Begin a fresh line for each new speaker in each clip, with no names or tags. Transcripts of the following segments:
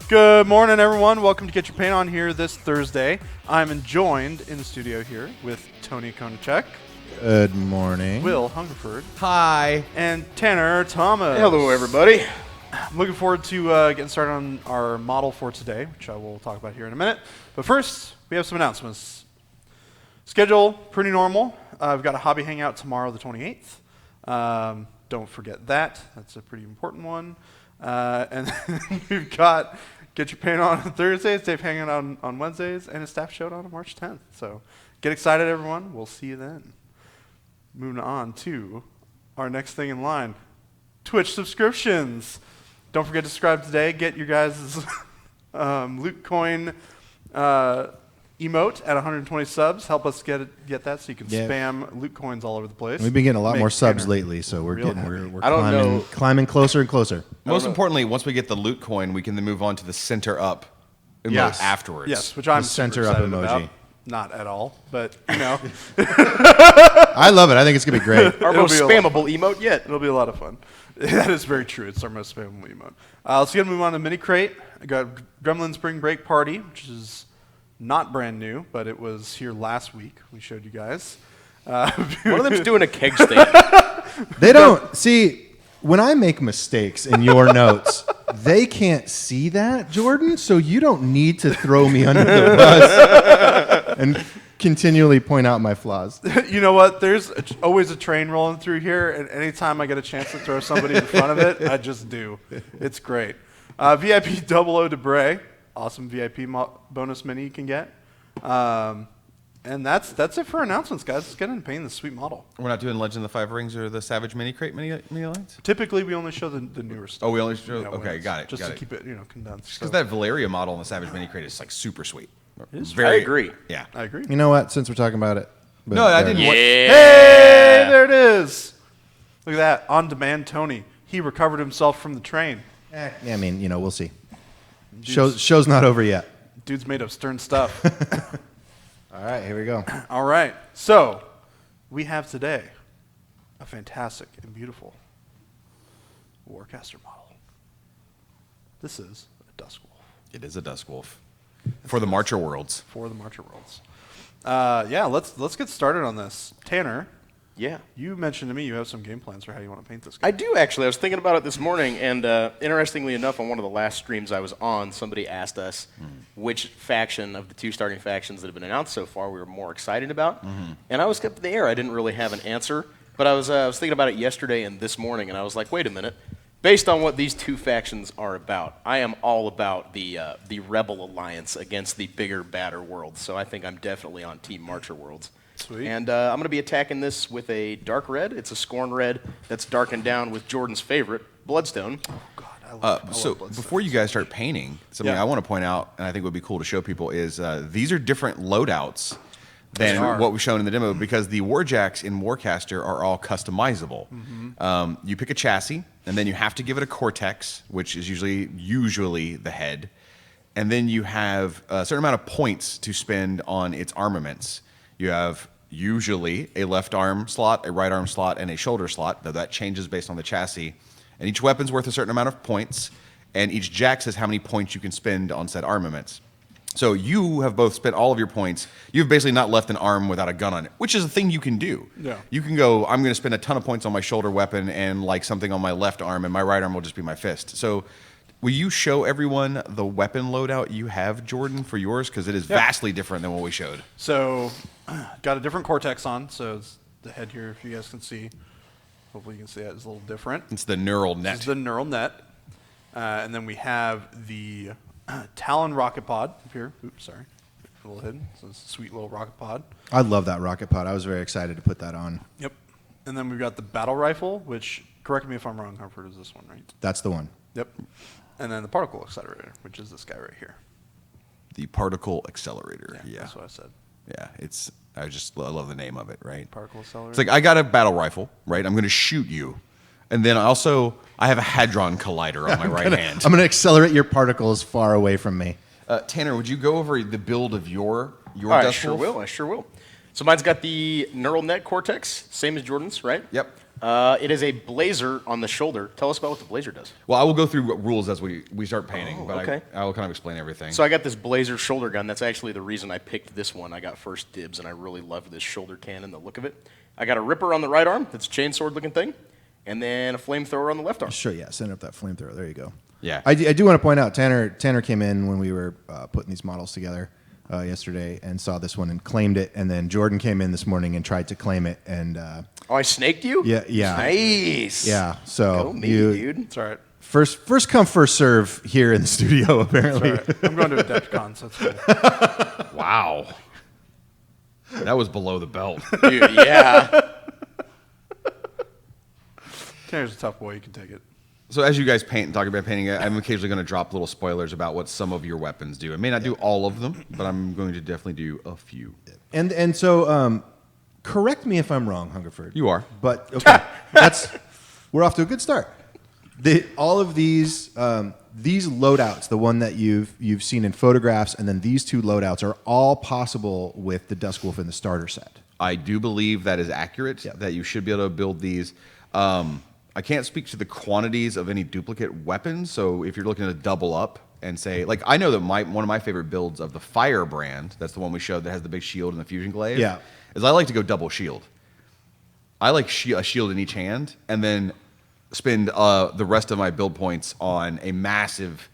Good morning, everyone. Welcome to Get Your Paint On here this Thursday. I'm joined in the studio here with Tony Konachek.
Good morning.
Will Hungerford.
Hi.
And Tanner Thomas.
Hello, everybody.
I'm looking forward to getting started on our model for today, which I will talk about here in a minute. But first, we have some announcements. Schedule, pretty normal. We've got a hobby hangout tomorrow, the 28th. Don't forget that. That's a pretty important one. And we've got Get Your Paint On Thursdays, Dave hanging out on Wednesdays, and a staff showdown on March 10th. So get excited, everyone. We'll see you then. Moving on to our next thing in line, Twitch subscriptions. Don't forget to subscribe today. Get your guys' loot coin emote at 120 subs. Help us get that so you can spam loot coins all over the place.
We've been getting a lot more subs lately, so we're climbing closer and closer.
Most importantly, once we get the loot coin, we can then move on to the center up emote afterwards.
Yes, which I'm
center
super
up
excited
emoji.
about. Not at all, but you know.
I love it. I think it's gonna be great.
Our most spammable emote yet.
It'll be a lot of fun. That is very true. It's our most spammable emote. Let's move on to Mini Crate. I got Gremlin Spring Break Party, which is not brand new, but it was here last week. We showed you guys.
One of them's doing a keg stand.
They don't see when I make mistakes in your notes. They can't see that, Jordan. So you don't need to throw me under the bus and continually point out my flaws.
You know what? There's always a train rolling through here, and anytime I get a chance to throw somebody in front of it, I just do. It's great. VIP Double O Debray. Awesome VIP bonus mini you can get. And that's it for announcements, guys. Let's get into painting this sweet model.
We're not doing Legend of the Five Rings or the Savage Mini Crate mini lines?
Typically, we only show the newer stuff.
Oh, we only show... Okay, got it.
Just to keep it condensed.
Because that Valeria model in the Savage Mini Crate is like super sweet.
It is.
I agree.
Yeah.
I agree.
You know what? Since we're talking about it.
No, I didn't.
Hey, there it is. Look at that. On-demand Tony. He recovered himself from the train.
Yeah, I mean, we'll see. Show's not over yet.
Dude's made of stern stuff.
All right, here we go.
All right. So, we have today a fantastic and beautiful Warcaster model. This is a Dusk Wolf.
It is a Dusk Wolf. For the Marcher Worlds.
For the Marcher Worlds. Let's get started on this. Tanner.
Yeah.
You mentioned to me you have some game plans for how you want to paint this guy.
I do, actually. I was thinking about it this morning, and interestingly enough, on one of the last streams I was on, somebody asked us which faction of the two starting factions that have been announced so far we were more excited about. And I was kept in the air. I didn't really have an answer. But I was thinking about it yesterday and this morning, and I was like, wait a minute. Based on what these two factions are about, I am all about the Rebel Alliance against the bigger, badder world. So I think I'm definitely on Team Marcher Worlds.
Sweet.
And I'm going to be attacking this with a dark red. It's a Scorn red that's darkened down with Jordan's favorite, Bloodstone.
Oh, God. I love Bloodstone.
Before you guys start painting, something I want to point out, and I think would be cool to show people, is these are different loadouts than what we've shown in the demo, because the Warjacks in Warcaster are all customizable. You pick a chassis, and then you have to give it a Cortex, which is usually the head. And then you have a certain amount of points to spend on its armaments. You have usually a left arm slot, a right arm slot, and a shoulder slot, though that changes based on the chassis. And each weapon's worth a certain amount of points, and each jack says how many points you can spend on said armaments. So you have both spent all of your points. You've basically not left an arm without a gun on it, which is a thing you can do.
Yeah.
You can go, I'm going to spend a ton of points on my shoulder weapon and like something on my left arm, and my right arm will just be my fist. So will you show everyone the weapon loadout you have, Jordan, for yours? Because it is vastly different than what we showed.
So, got a different Cortex on. So, it's the head here, if you guys can see. Hopefully you can see that. It's a little different.
It's the neural net.
This is the neural net. And then we have the Talon rocket pod up here. Oops, sorry. A little hidden. So it's a sweet little rocket pod.
I love that rocket pod. I was very excited to put that on.
Yep. And then we've got the battle rifle, which, correct me if I'm wrong, Comfort, is this one, right?
That's the one.
Yep. And then the particle accelerator, which is this guy right here.
The particle accelerator. Yeah.
That's what I said.
Yeah, I love the name of it, right?
Particle accelerator.
It's like, I got a battle rifle, right? I'm going to shoot you. And then I have a Hadron Collider on my right hand.
I'm going to accelerate your particles far away from me.
Tanner, would you go over the build of your
I sure will. So mine's got the neural net Cortex, same as Jordan's, right?
Yep.
It is a blazer on the shoulder. Tell us about what the blazer does.
Well, I will go through rules as we start painting, but
okay.
I will kind of explain everything.
So I got this blazer shoulder gun. That's actually the reason I picked this one. I got first dibs, and I really loved this shoulder cannon, the look of it. I got a ripper on the right arm. That's a chainsword looking thing. And then a flamethrower on the left arm.
Sure, yeah. Send up that flamethrower. There you go.
Yeah.
I do want to point out, Tanner came in when we were putting these models together yesterday and saw this one and claimed it. And then Jordan came in this morning and tried to claim it. And
Oh, I snaked you?
yeah.
Nice.
Yeah. So
Go me, dude.
It's all right.
First come, first serve here in the studio, apparently.
It's all right. I'm going to Adepticon, so that's cool.
Wow. That was below the belt.
Dude, yeah.
Tanner's a tough boy. You can take it.
So as you guys paint and talk about painting, I'm occasionally going to drop little spoilers about what some of your weapons do. I may not do all of them, but I'm going to definitely do a few.
And so, correct me if I'm wrong, Hungerford.
You are.
But okay, we're off to a good start. All of these loadouts, the one that you've seen in photographs, and then these two loadouts are all possible with the Dusk Wolf in the starter set.
I do believe that is accurate,
Yep.
that you should be able to build these. I can't speak to the quantities of any duplicate weapons, so if you're looking to double up and say, like, I know that one of my favorite builds of the Fire brand, that's the one we showed that has the big shield and the fusion glaive,
Yeah.
is I like to go double shield. I like a shield in each hand, and then spend the rest of my build points on a massive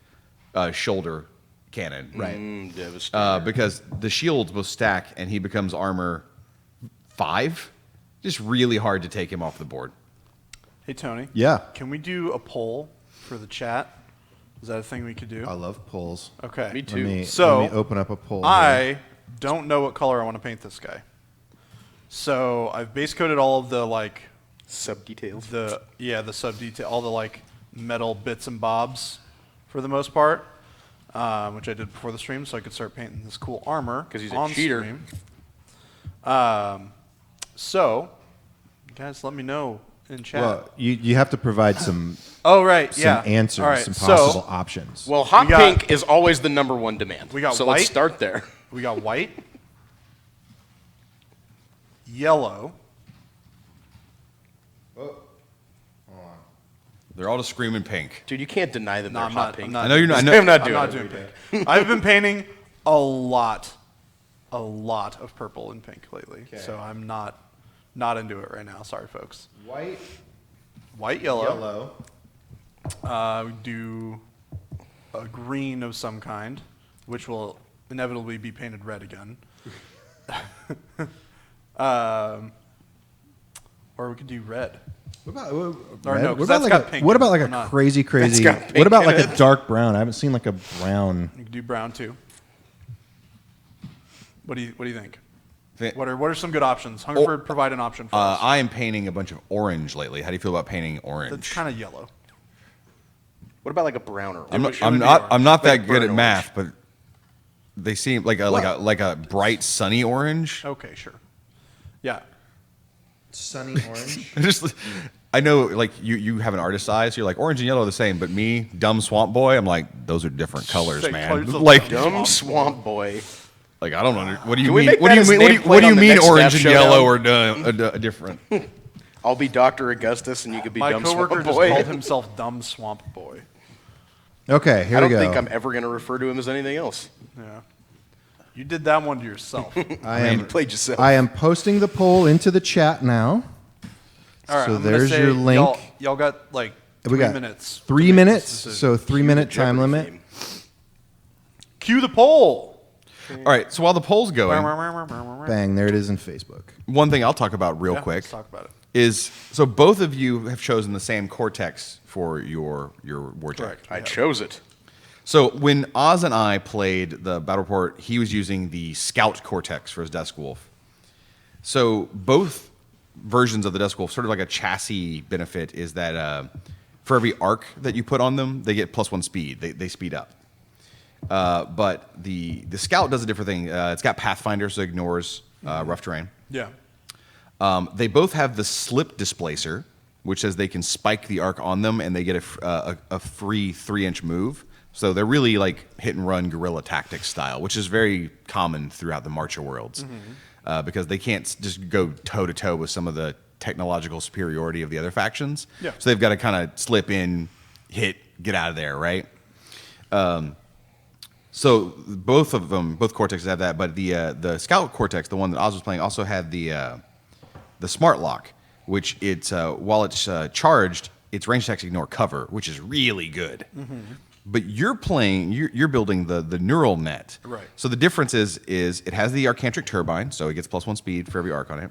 shoulder cannon.
Right.
Devastating.
Because the shields will stack, and he becomes armor 5. Just really hard to take him off the board.
Hey, Tony.
Yeah.
Can we do a poll for the chat? Is that a thing we could do?
I love polls.
Okay.
Me too.
Let me open up a poll. here.
I don't know what color I want to paint this guy. So I've base coated all of the like
Sub details.
the sub detail, all the like metal bits and bobs for the most part, which I did before the stream, so I could start painting this cool armor
'Cause he's a
on
cheater.
stream. So, guys, let me know in chat.
Well, you have to provide some
Oh right,
some
yeah.
answers,
All right,
some
so
possible options.
Well, hot
We got-
pink is always the #1 demand.
We got
so
white.
let's start there.
we got white, yellow,
They're all just screaming pink.
Dude, you can't deny them
No,
they're
I'm
hot
not-
pink.
I'm not-
I know you're not. I know,
I'm not
I'm
doing
not
it.
doing pink. I've been painting a lot of purple and pink lately, so I'm not into it right now. Sorry, folks.
White,
White, yellow. We do a green of some kind, which will inevitably be painted red again. Or we could do red.
What about,
Or
red?
no, 'cause
What about
that's
like
got
a,
pink
what
in it.
about like
We're
a
not-
crazy?
got pink
What about
in
like
it.
a dark brown? I haven't seen like a brown.
You could do brown too. What do you think?
Th-
What are some good options? Hungerford, provide an option for us.
I am painting a bunch of orange lately. How do you feel about painting orange?
That's kind of yellow.
What about like a brown or
I'm
orange?
not. I'm
would be
not.
orange.
I'm not that
Like
good at
burnt
math, but they seem like a bright sunny orange.
Okay, sure. Yeah.
Sunny orange.
I know, like you have an artist eye, so you're like orange and yellow are the same. But me, dumb swamp boy, I'm like those are different colors,
Say
man.
colors of
Like,
Dumb swamp boy.
like I don't know. What do you
Can we
mean?
make
What do
that
you
his
mean? What do
nameplate
you
on the
mean?
next
Orange
staff
and yellow
showdown?
are different.
I'll be Dr. Augustus and you could be
My
dumb
coworker
swamp
just
boy.
called himself Dumb Swamp Boy.
Okay, here
I
we
don't
go.
think I'm ever going to refer to him as anything else.
Yeah. You did that one to yourself.
You played yourself.
I am posting the poll into the chat now.
All right,
So
I'm gonna
there's
say
your link.
Y'all got like
We
3
got
minutes. to
3
make this
minutes,
decision.
so 3-minute time
Jeopardy
limit.
theme.
Cue the poll.
All right. So while the poll's going,
Bang, there it is in Facebook.
one thing I'll talk about real
Yeah,
quick
let's talk about it.
is so both of you have chosen the same Cortex for your Warjack.
Correct.
I chose it.
So when Oz and I played the Battle Report, he was using the Scout Cortex for his Dusk Wolf. So both versions of the Dusk Wolf, sort of like a chassis benefit, is that for every arc that you put on them, they get +1 speed. They speed up. But the Scout does a different thing. It's got Pathfinder, so it ignores rough terrain.
Yeah.
They both have the Slip Displacer, which says they can spike the arc on them, and they get a free 3-inch move. So they're really like hit and run guerrilla tactics style, which is very common throughout the Marcher worlds, because they can't just go toe to toe with some of the technological superiority of the other factions.
Yeah.
So they've got to kind of slip in, hit, get out of there, right? So both of them, both Cortexes have that, but the Scout Cortex, the one that Oz was playing, also had the Smart Lock, which while it's charged, its range attacks ignore cover, which is really good. Mm-hmm. But you're building the neural net.
Right.
So the difference is it has the Arcantric Turbine, so it gets +1 speed for every arc on it.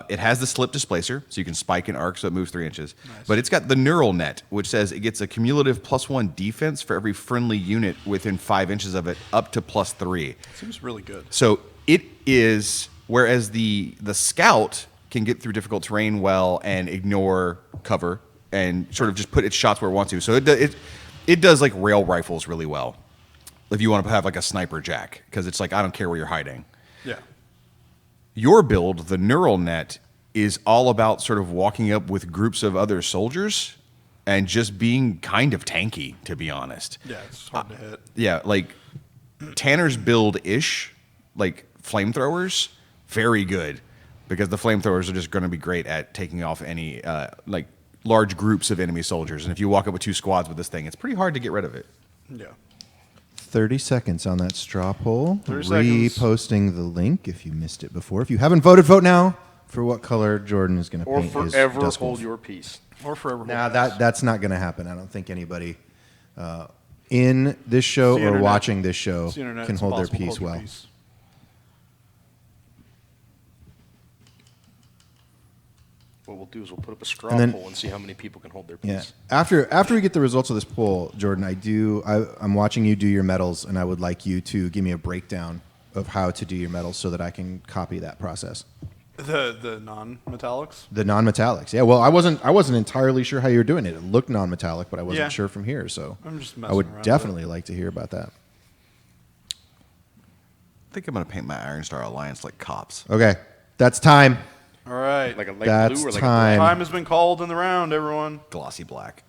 It has the Slip Displacer, so you can spike an arc so it moves 3 inches. Nice. But it's got the neural net, which says it gets a cumulative +1 defense for every friendly unit within 5 inches of it, up to +3.
Seems really good.
So it is, whereas the Scout can get through difficult terrain well and ignore cover and sort of just put its shots where it wants to. So it does like rail rifles really well if you want to have like a sniper jack, because it's like, I don't care where you're hiding.
Yeah.
Your build, the neural net, is all about sort of walking up with groups of other soldiers and just being kind of tanky, to be honest.
Yeah, it's hard to hit.
Yeah, like Tanner's build-ish, like flamethrowers, very good, because the flamethrowers are just going to be great at taking off any like large groups of enemy soldiers. And if you walk up with 2 squads with this thing, it's pretty hard to get rid of it.
Yeah.
30 seconds on that straw poll.
30 seconds.
Reposting the link if you missed it before. If you haven't voted, vote now for what color Jordan is going to
Or
paint his
forever
Dusk
hold
Wolf.
your peace.
Or forever.
Nah, that's not going to happen. I don't think anybody in this show
It's the
or
internet.
watching this show
It's the internet.
can
It's
hold their
impossible to
peace
hold your
well.
peace.
What we'll do is we'll put up a straw
And then-
poll and see how many people can hold their
Yeah.
peace.
After we get the results of this poll, Jordan, I'm watching you do your medals, and I would like you to give me a breakdown of how to do your medals so that I can copy that process.
The non-metallics?
The non-metallics. Yeah, well, I wasn't entirely sure how you were doing it. It looked non-metallic, but I wasn't
Yeah.
sure from here, so
I'm just
I
messing
would
around
definitely like to hear about that.
I think I'm going to paint my Iron Star Alliance like cops.
Okay. That's time.
All right.
Like a light
That's
blue or like
time.
Time has been called in the round, everyone.
Glossy black.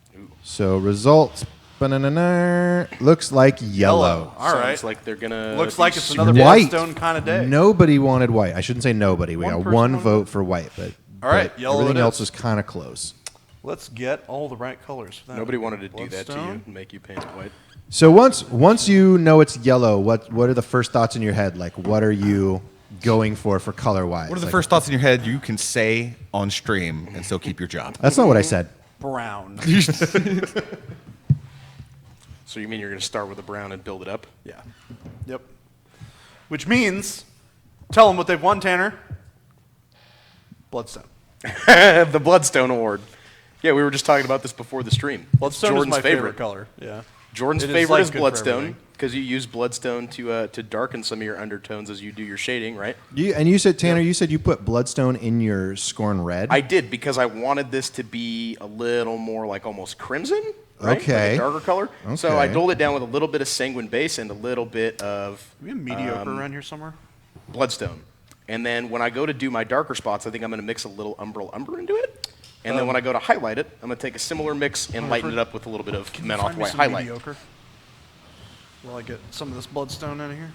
So results. Ba-na-na-na. Looks like yellow.
All right.
Sounds like they're gonna.
Looks
be
like it's
super-
another
White.
Bloodstone kind of day.
Nobody wanted white. I shouldn't say nobody. We
One
got
person
one
wanted
vote
white.
for white, but
All right,
but
yellow
everything
it
else
is.
is kind of close.
Let's get all the right colors. For that.
Nobody wanted to do that to you
Bloodstone.
and make you paint it white.
So once you know it's yellow, what are the first thoughts in your head? Like, what are you going for color wise?
What are the first thoughts in your head you can say on stream and still keep your job?
That's not what I said.
Brown.
So you mean you're gonna start with a brown and build it up?
Yeah. Yep. Which means, tell them what they've won, Tanner. Bloodstone.
The Bloodstone Award. Yeah, we were just talking about this before the stream.
Bloodstone
Jordan's
is my favorite color. Yeah.
Jordan's
It is,
favorite
like,
is
good for
Bloodstone
everything.
because you use Bloodstone to darken some of your undertones as you do your shading, right?
You said, Tanner, you said you put Bloodstone in your Scorn Red.
I did because I wanted this to be a little more like almost crimson, right?
Okay.
Like a darker color. So I
Okay.
doled it down with a little bit of Sanguine Base and a little bit of
Do we have mediocre around here somewhere?
Bloodstone. And then when I go to do my darker spots, I think I'm going to mix a little Umbral Umber into it. And then when I go to highlight it, I'm going to take a similar mix and lighten it up with a little bit of Menoth
Find me
White
some
highlight.
mediocre. Will I get some of this Bloodstone out of here?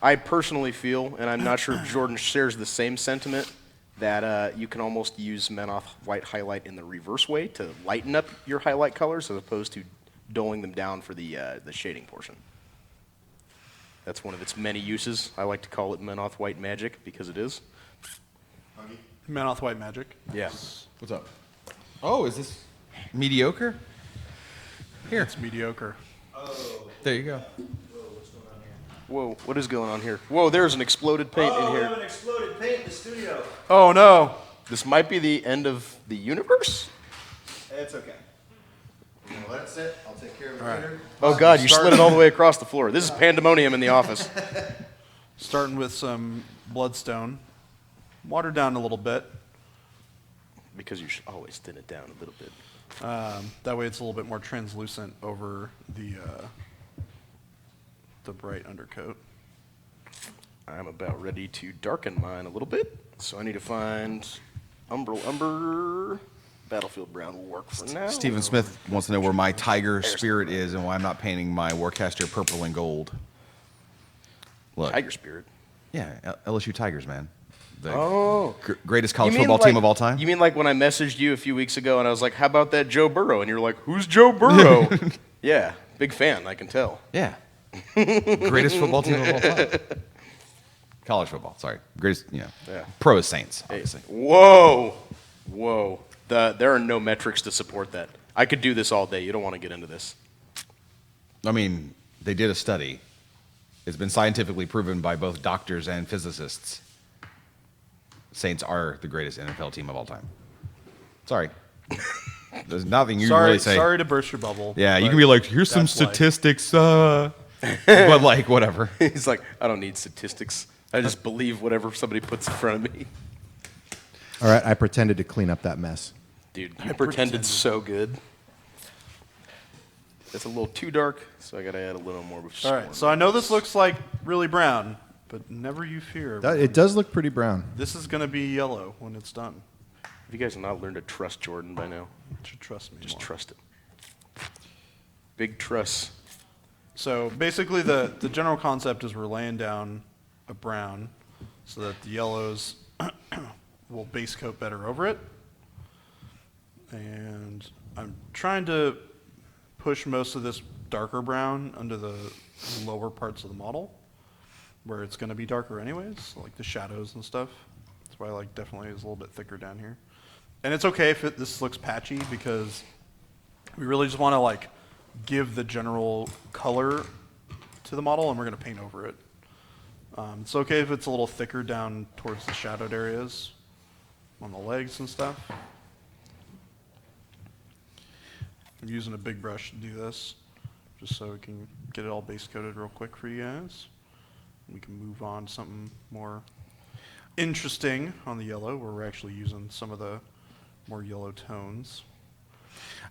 I personally feel, and I'm not sure if Jordan shares the same sentiment, that you can almost use Menoth White highlight in the reverse way to lighten up your highlight colors as opposed to doling them down for the shading portion. That's one of its many uses. I like to call it Menoth White magic because it is.
Menoth White Magic.
Yeah.
What's up? Oh, is this mediocre? Here.
It's mediocre.
There you go.
Whoa, what is going on here? Whoa, there's an exploded paint in here.
an exploded paint in the studio.
Oh, no.
This might be the end of the universe?
It's okay. Let it sit. I'll take care of it later.
Oh God, you slid it all the way across the floor. This is pandemonium in the office.
Starting with some Bloodstone. Watered down a little bit.
Because you should always thin it down a little bit.
That way it's a little bit more translucent over the bright undercoat.
I'm about ready to darken mine a little bit, so I need to find Umbral Umber. Battlefield Brown will work for now.
Stephen Smith wants to know where my Tiger Spirit is and why I'm not painting my Warcaster purple and gold. Look.
Tiger Spirit.
Yeah, LSU Tigers, man. The greatest college
You mean
football team of all time.
You mean like when I messaged you a few weeks ago and I was like, how about that Joe Burrow? And you're like, who's Joe Burrow? Yeah, big fan, I can tell.
Yeah. Greatest football team of all time. College football, sorry. Greatest,
Yeah.
Pro is Saints, obviously.
Whoa. There are no metrics to support that. I could do this all day. You don't want to get into this.
I mean, they did a study. It's been scientifically proven by both doctors and physicists. Saints are the greatest NFL team of all time. Sorry. There's nothing you can really say.
Sorry to burst your bubble.
Yeah, you can be like, here's some statistics, but like, whatever.
He's like, I don't need statistics. I just believe whatever somebody puts in front of me.
All right, I pretended to clean up that mess.
Dude, you pretended so good. It's a little too dark, so I got to add a little more.
All right, so I know this looks like really brown, but never you fear.
It does look pretty brown.
This is going to be yellow when it's done.
Have you guys not learned to trust Jordan by now?
You should trust me.
Just
more.
trust him. Big trust.
So basically, the general concept is we're laying down a brown so that the yellows will base coat better over it. And I'm trying to push most of this darker brown under the lower parts of the model, where it's going to be darker anyways, like the shadows and stuff. That's why like definitely is a little bit thicker down here. And it's okay if this looks patchy because we really just want to like give the general color to the model, and we're going to paint over it. It's okay if it's a little thicker down towards the shadowed areas on the legs and stuff. I'm using a big brush to do this, just so we can get it all base coated real quick for you guys. We can move on to something more interesting on the yellow, where we're actually using some of the more yellow tones.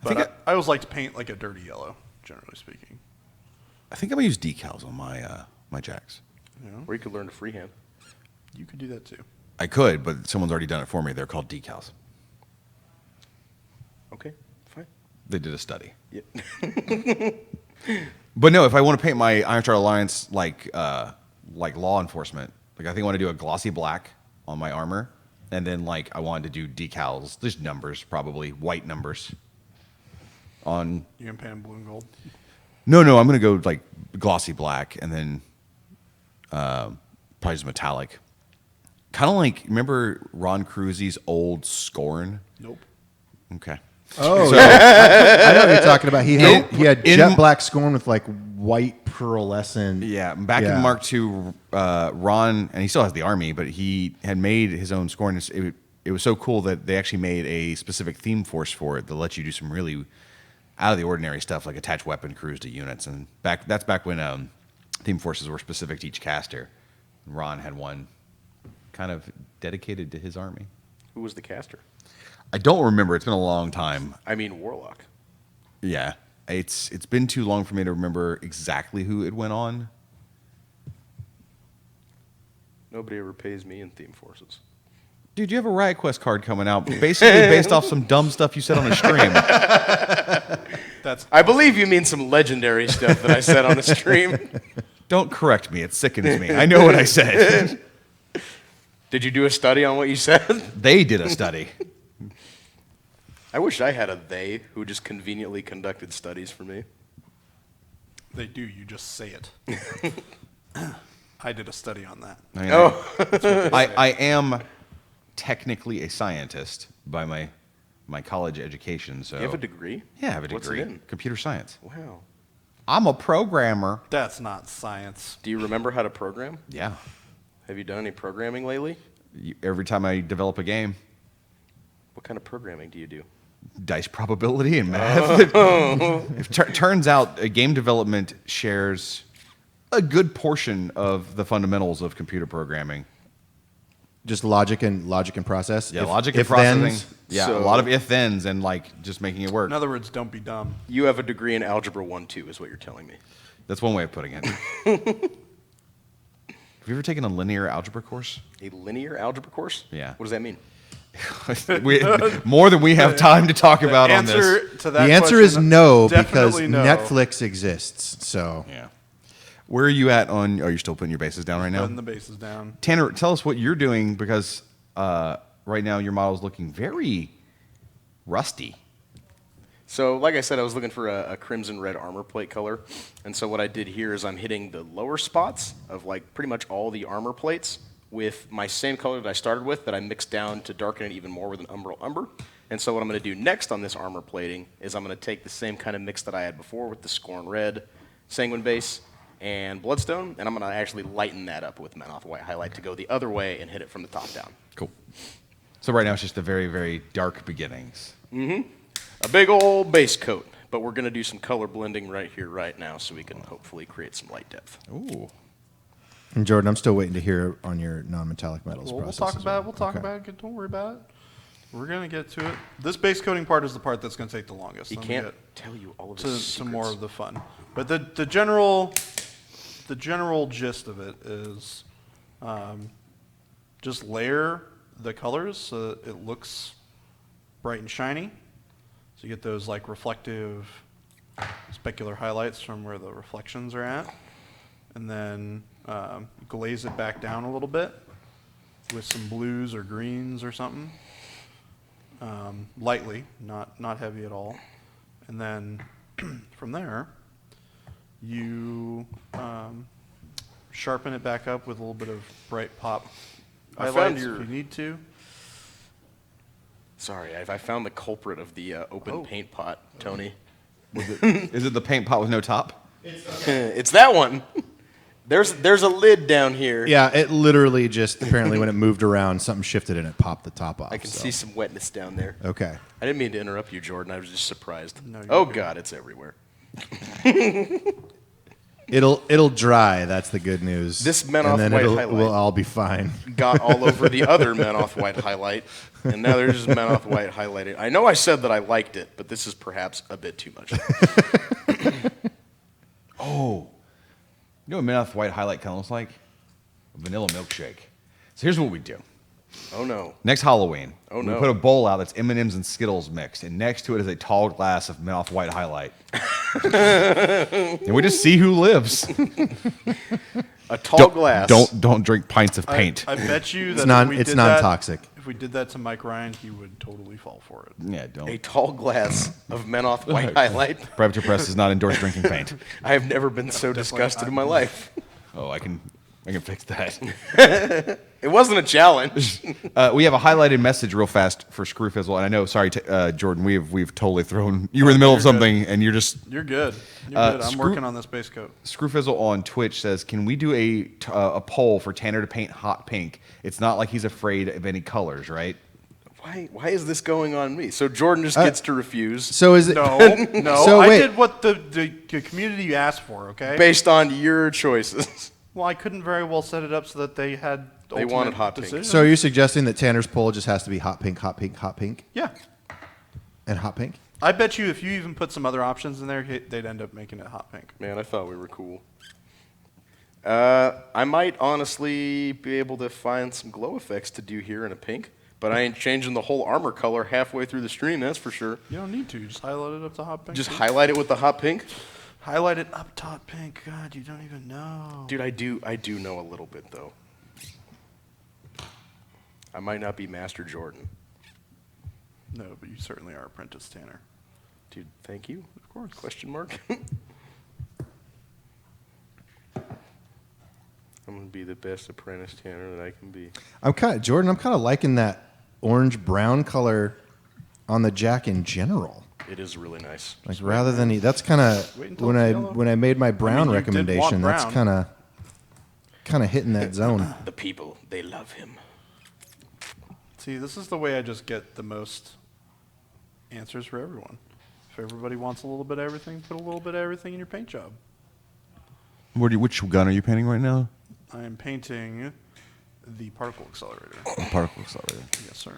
But I always like to paint like a dirty yellow, generally speaking.
I think I'm going to use decals on my jacks.
You know?
Or you could learn to freehand.
You could do that too.
I could, but someone's already done it for me. They're called decals.
Okay, fine.
They did a study.
Yeah.
But no, if I want to paint my Iron Star Alliance like law enforcement, like I think I want to do a glossy black on my armor, and then like I wanted to do decals, just numbers, probably white numbers. On
You can paint them blue and gold.
no, I'm gonna go like glossy black, and then probably just metallic. Kind of like, remember Ron Cruzy's old Scorn?
Nope.
Okay.
Oh,
So-
I know what you're talking about. He had
In-
jet black Scorn with like white pearlescent.
Yeah, back in Mark II, Ron, and he still has the army, but he had made his own Scorn. It was so cool that they actually made a specific theme force for it that lets you do some really out of the ordinary stuff, like attach weapon crews to units. And that's back when theme forces were specific to each caster. Ron had one kind of dedicated to his army.
Who was the caster?
I don't remember. It's been a long time.
I mean, Warlock.
Yeah, it's been too long for me to remember exactly who it went on.
Nobody ever pays me in theme forces.
Dude, you have a Riot Quest card coming out, basically based off some dumb stuff you said on a stream.
I believe you mean some legendary stuff that I said on the stream.
Don't correct me. It sickens me. I know what I said.
Did you do a study on what you said?
They did a study.
I wish I had a they who just conveniently conducted studies for me.
They do. You just say it. I did a study on that.
I mean, I am technically a scientist by my college education. So
You have a degree?
Yeah, I have a degree.
What's it in?
Computer science.
Wow.
I'm a programmer.
That's not science.
Do you remember how to program?
Yeah.
Have you done any programming lately?
Every time I develop a game,
What kind of programming do you do?
dice probability and math. Turns out game development shares a good portion of the fundamentals of computer programming.
Just logic and process.
Yeah,
If-
logic and
if
processing.
thens.
Yeah,
So-
a lot of if-thens and like just making it work.
In other words, don't be dumb.
You have a degree in Algebra 1-2 is what you're telling me.
That's one way of putting it. Have you ever taken a linear algebra course?
A linear algebra course?
Yeah.
What does that mean?
More than we have time to talk about on this.
Answer to that
The answer is
question,
no, because
definitely no.
Netflix exists. So
Yeah. Where are you at on? Oh, you're still putting your bases down right now.
Putting the bases down.
Tanner, tell us what you're doing because right now your model is looking very rusty.
So, like I said, I was looking for a crimson red armor plate color, and so what I did here is I'm hitting the lower spots of like pretty much all the armor plates with my same color that I started with that I mixed down to darken it even more with an umbral umber. And so what I'm going to do next on this armor plating is I'm going to take the same kind of mix that I had before with the Scorn Red, Sanguine Base, and Bloodstone, and I'm going to actually lighten that up with Menoth White Highlight to go the other way and hit it from the top down.
Cool. So right now it's just a very, very dark beginnings.
Mm-hmm. A big old base coat, but we're going to do some color blending right here, right now, so we can hopefully create some light depth.
Ooh.
And Jordan, I'm still waiting to hear on your non-metallic metals
We'll
process.
talk
as
about it.
well.
We'll talk
Okay.
about it. Don't worry about it. We're going to get to it. This base coating part is the part that's going to take the longest.
He
Then we
can't
get
tell you all of
to
his
some more
secrets.
of the fun. But the general gist of it is just layer the colors so that it looks bright and shiny. So you get those like reflective specular highlights from where the reflections are at. And then glaze it back down a little bit with some blues or greens or something. Lightly, not heavy at all. And then from there, you sharpen it back up with a little bit of bright pop
I found
highlights
your-
if you need to.
Sorry, I found the culprit of the open paint pot, Tony.
Is it the paint pot with no top?
It's that one. There's a lid down here.
Yeah, it literally just apparently when it moved around, something shifted and it popped the top off.
I can
so.
see some wetness down there.
Okay.
I didn't mean to interrupt you, Jordan. I was just surprised.
No, you're
Oh
good.
God, it's everywhere.
It'll dry. That's the good news.
This Menoth
and then
White
it'll
highlight.
we'll all be fine.
Got all over the other Menoth White highlight, and now there's just Menoth White highlighted. I know I said that I liked it, but this is perhaps a bit too much.
Oh. You know what Menoth White Highlight kind of looks like? A vanilla milkshake. So here's what we do.
Oh no.
Next Halloween,
Oh,
we
no.
put a bowl out that's M&M's and Skittles mixed, and next to it is a tall glass of Menoth White Highlight. And we just see who lives.
A tall glass.
Don't drink pints of paint.
I bet you
It's
that
non
if we
it's
did
non-toxic.
that, if we did that to Mike Ryan, he would totally fall for it.
Yeah, don't.
A tall glass of Menoth White highlight.
Predator Press does not endorse drinking paint.
I have never been so disgusted in my life.
Oh, I can fix that.
It wasn't a challenge.
We have a highlighted message real fast for Screwfizzle, and I know, sorry, Jordan, we've totally thrown. You were in the middle of
You're good.
something, and you're just.
You're good. You're good. I'm
Screw-
working on this base coat.
Screwfizzle on Twitch says, "Can we do a poll for Tanner to paint hot pink? It's not like he's afraid of any colors, right?"
Why is this going on me? So Jordan just gets to refuse
So is it
No, no.
So
I
wait.
did what the community asked for. Okay.
based on your choices.
Well, I couldn't very well set it up so that they had.
They
ultimate
wanted hot pink.
decisions.
So are you suggesting that Tanner's poll just has to be hot pink, hot pink, hot pink,
Yeah.
and hot pink?
I bet you if you even put some other options in there, they'd end up making it hot pink.
Man, I thought we were cool. I might honestly be able to find some glow effects to do here in a pink, but I ain't changing the whole armor color halfway through the stream, that's for sure.
You don't need to. Just highlight it up to hot pink.
Just
dude.
highlight it with the hot pink.
Highlight it up top pink. God, you don't even know.
Dude, I do know a little bit, though. I might not be Master Jordan.
No, but you certainly are Apprentice Tanner.
Dude, thank you.
Of course.
Question mark? I'm going to be the best apprentice Tanner that I can be.
I'm kind of liking that orange brown color on the Jack in general.
It is really nice.
Like rather than that's kind of
Wait until
when
it's
I
yellow.
when I made my brown
you did want
recommendation. That's
brown.
kind of hitting that zone.
The people, they love him.
See, this is the way I just get the most answers for everyone. If everybody wants a little bit of everything, put a little bit of everything in your paint job.
Which gun are you painting right now?
I am painting the particle accelerator.
Particle accelerator.
Yes, sir.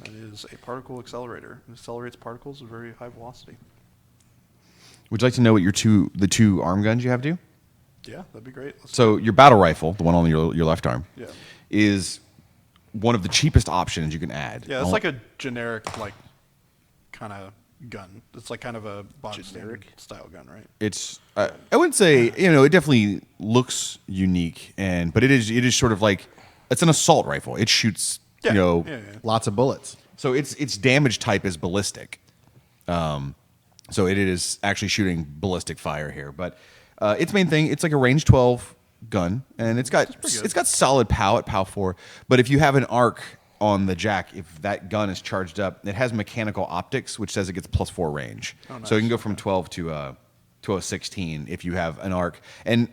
That is a particle accelerator. It accelerates particles at very high velocity.
Would you like to know what the two arm guns you have do?
Yeah, that'd be great.
So your battle rifle, the one on your left arm,
Yeah.
is one of the cheapest options you can add.
Yeah, it's like a generic, like, kind of gun. It's like kind of a bog
Generic
standard style gun, right?
It's I wouldn't say it definitely looks unique, but it is sort of like it's an assault rifle. It shoots
Lots of bullets.
so its damage type is ballistic. So it is actually shooting ballistic fire here, but its main thing, it's like a range 12 gun, and it's got solid POW at POW 4. But if you have an arc on the jack, if that gun is charged up, it has mechanical optics, which says it gets +4 range.
Oh, nice.
So you can go from 12 to a 16 if you have an arc. And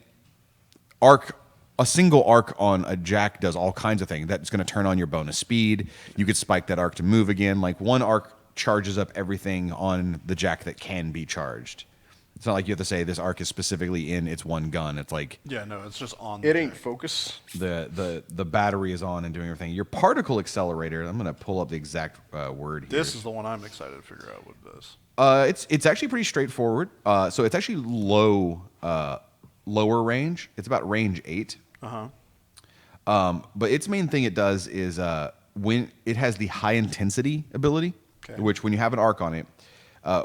a single arc on a jack does all kinds of things. That's going to turn on your bonus speed. You could spike that arc to move again. Like one arc charges up everything on the jack that can be charged. It's not like you have to say this arc is specifically in its one gun. It's like
It's just on.
It ain't focus.
the battery is on and doing everything. Your particle accelerator. I'm going to pull up the exact word here.
This is the one I'm excited to figure out what it is.
It's actually pretty straightforward. So it's actually lower range. It's about range 8. But its main thing it does is when it has the high intensity ability, which when you have an arc on it,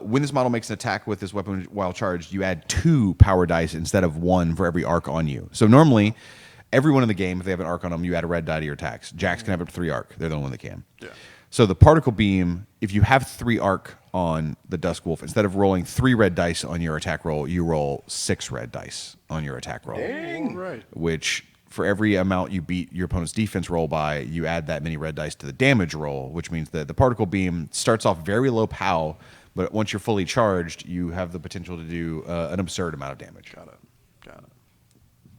when this model makes an attack with this weapon while charged, you add 2 power dice instead of 1 for every arc on you. So normally, everyone in the game, if they have an arc on them, you add a red die to your attacks. Jacks can have up to 3 arc. They're the only one that can.
Yeah.
So the particle beam, if you have 3 arc on the Dusk Wolf, instead of rolling 3 red dice on your attack roll, you roll 6 red dice on your attack roll.
Dang.
Right.
Which, for every amount you beat your opponent's defense roll by, you add that many red dice to the damage roll, which means that the particle beam starts off very low POW, but once you're fully charged, you have the potential to do an absurd amount of damage.
Got it.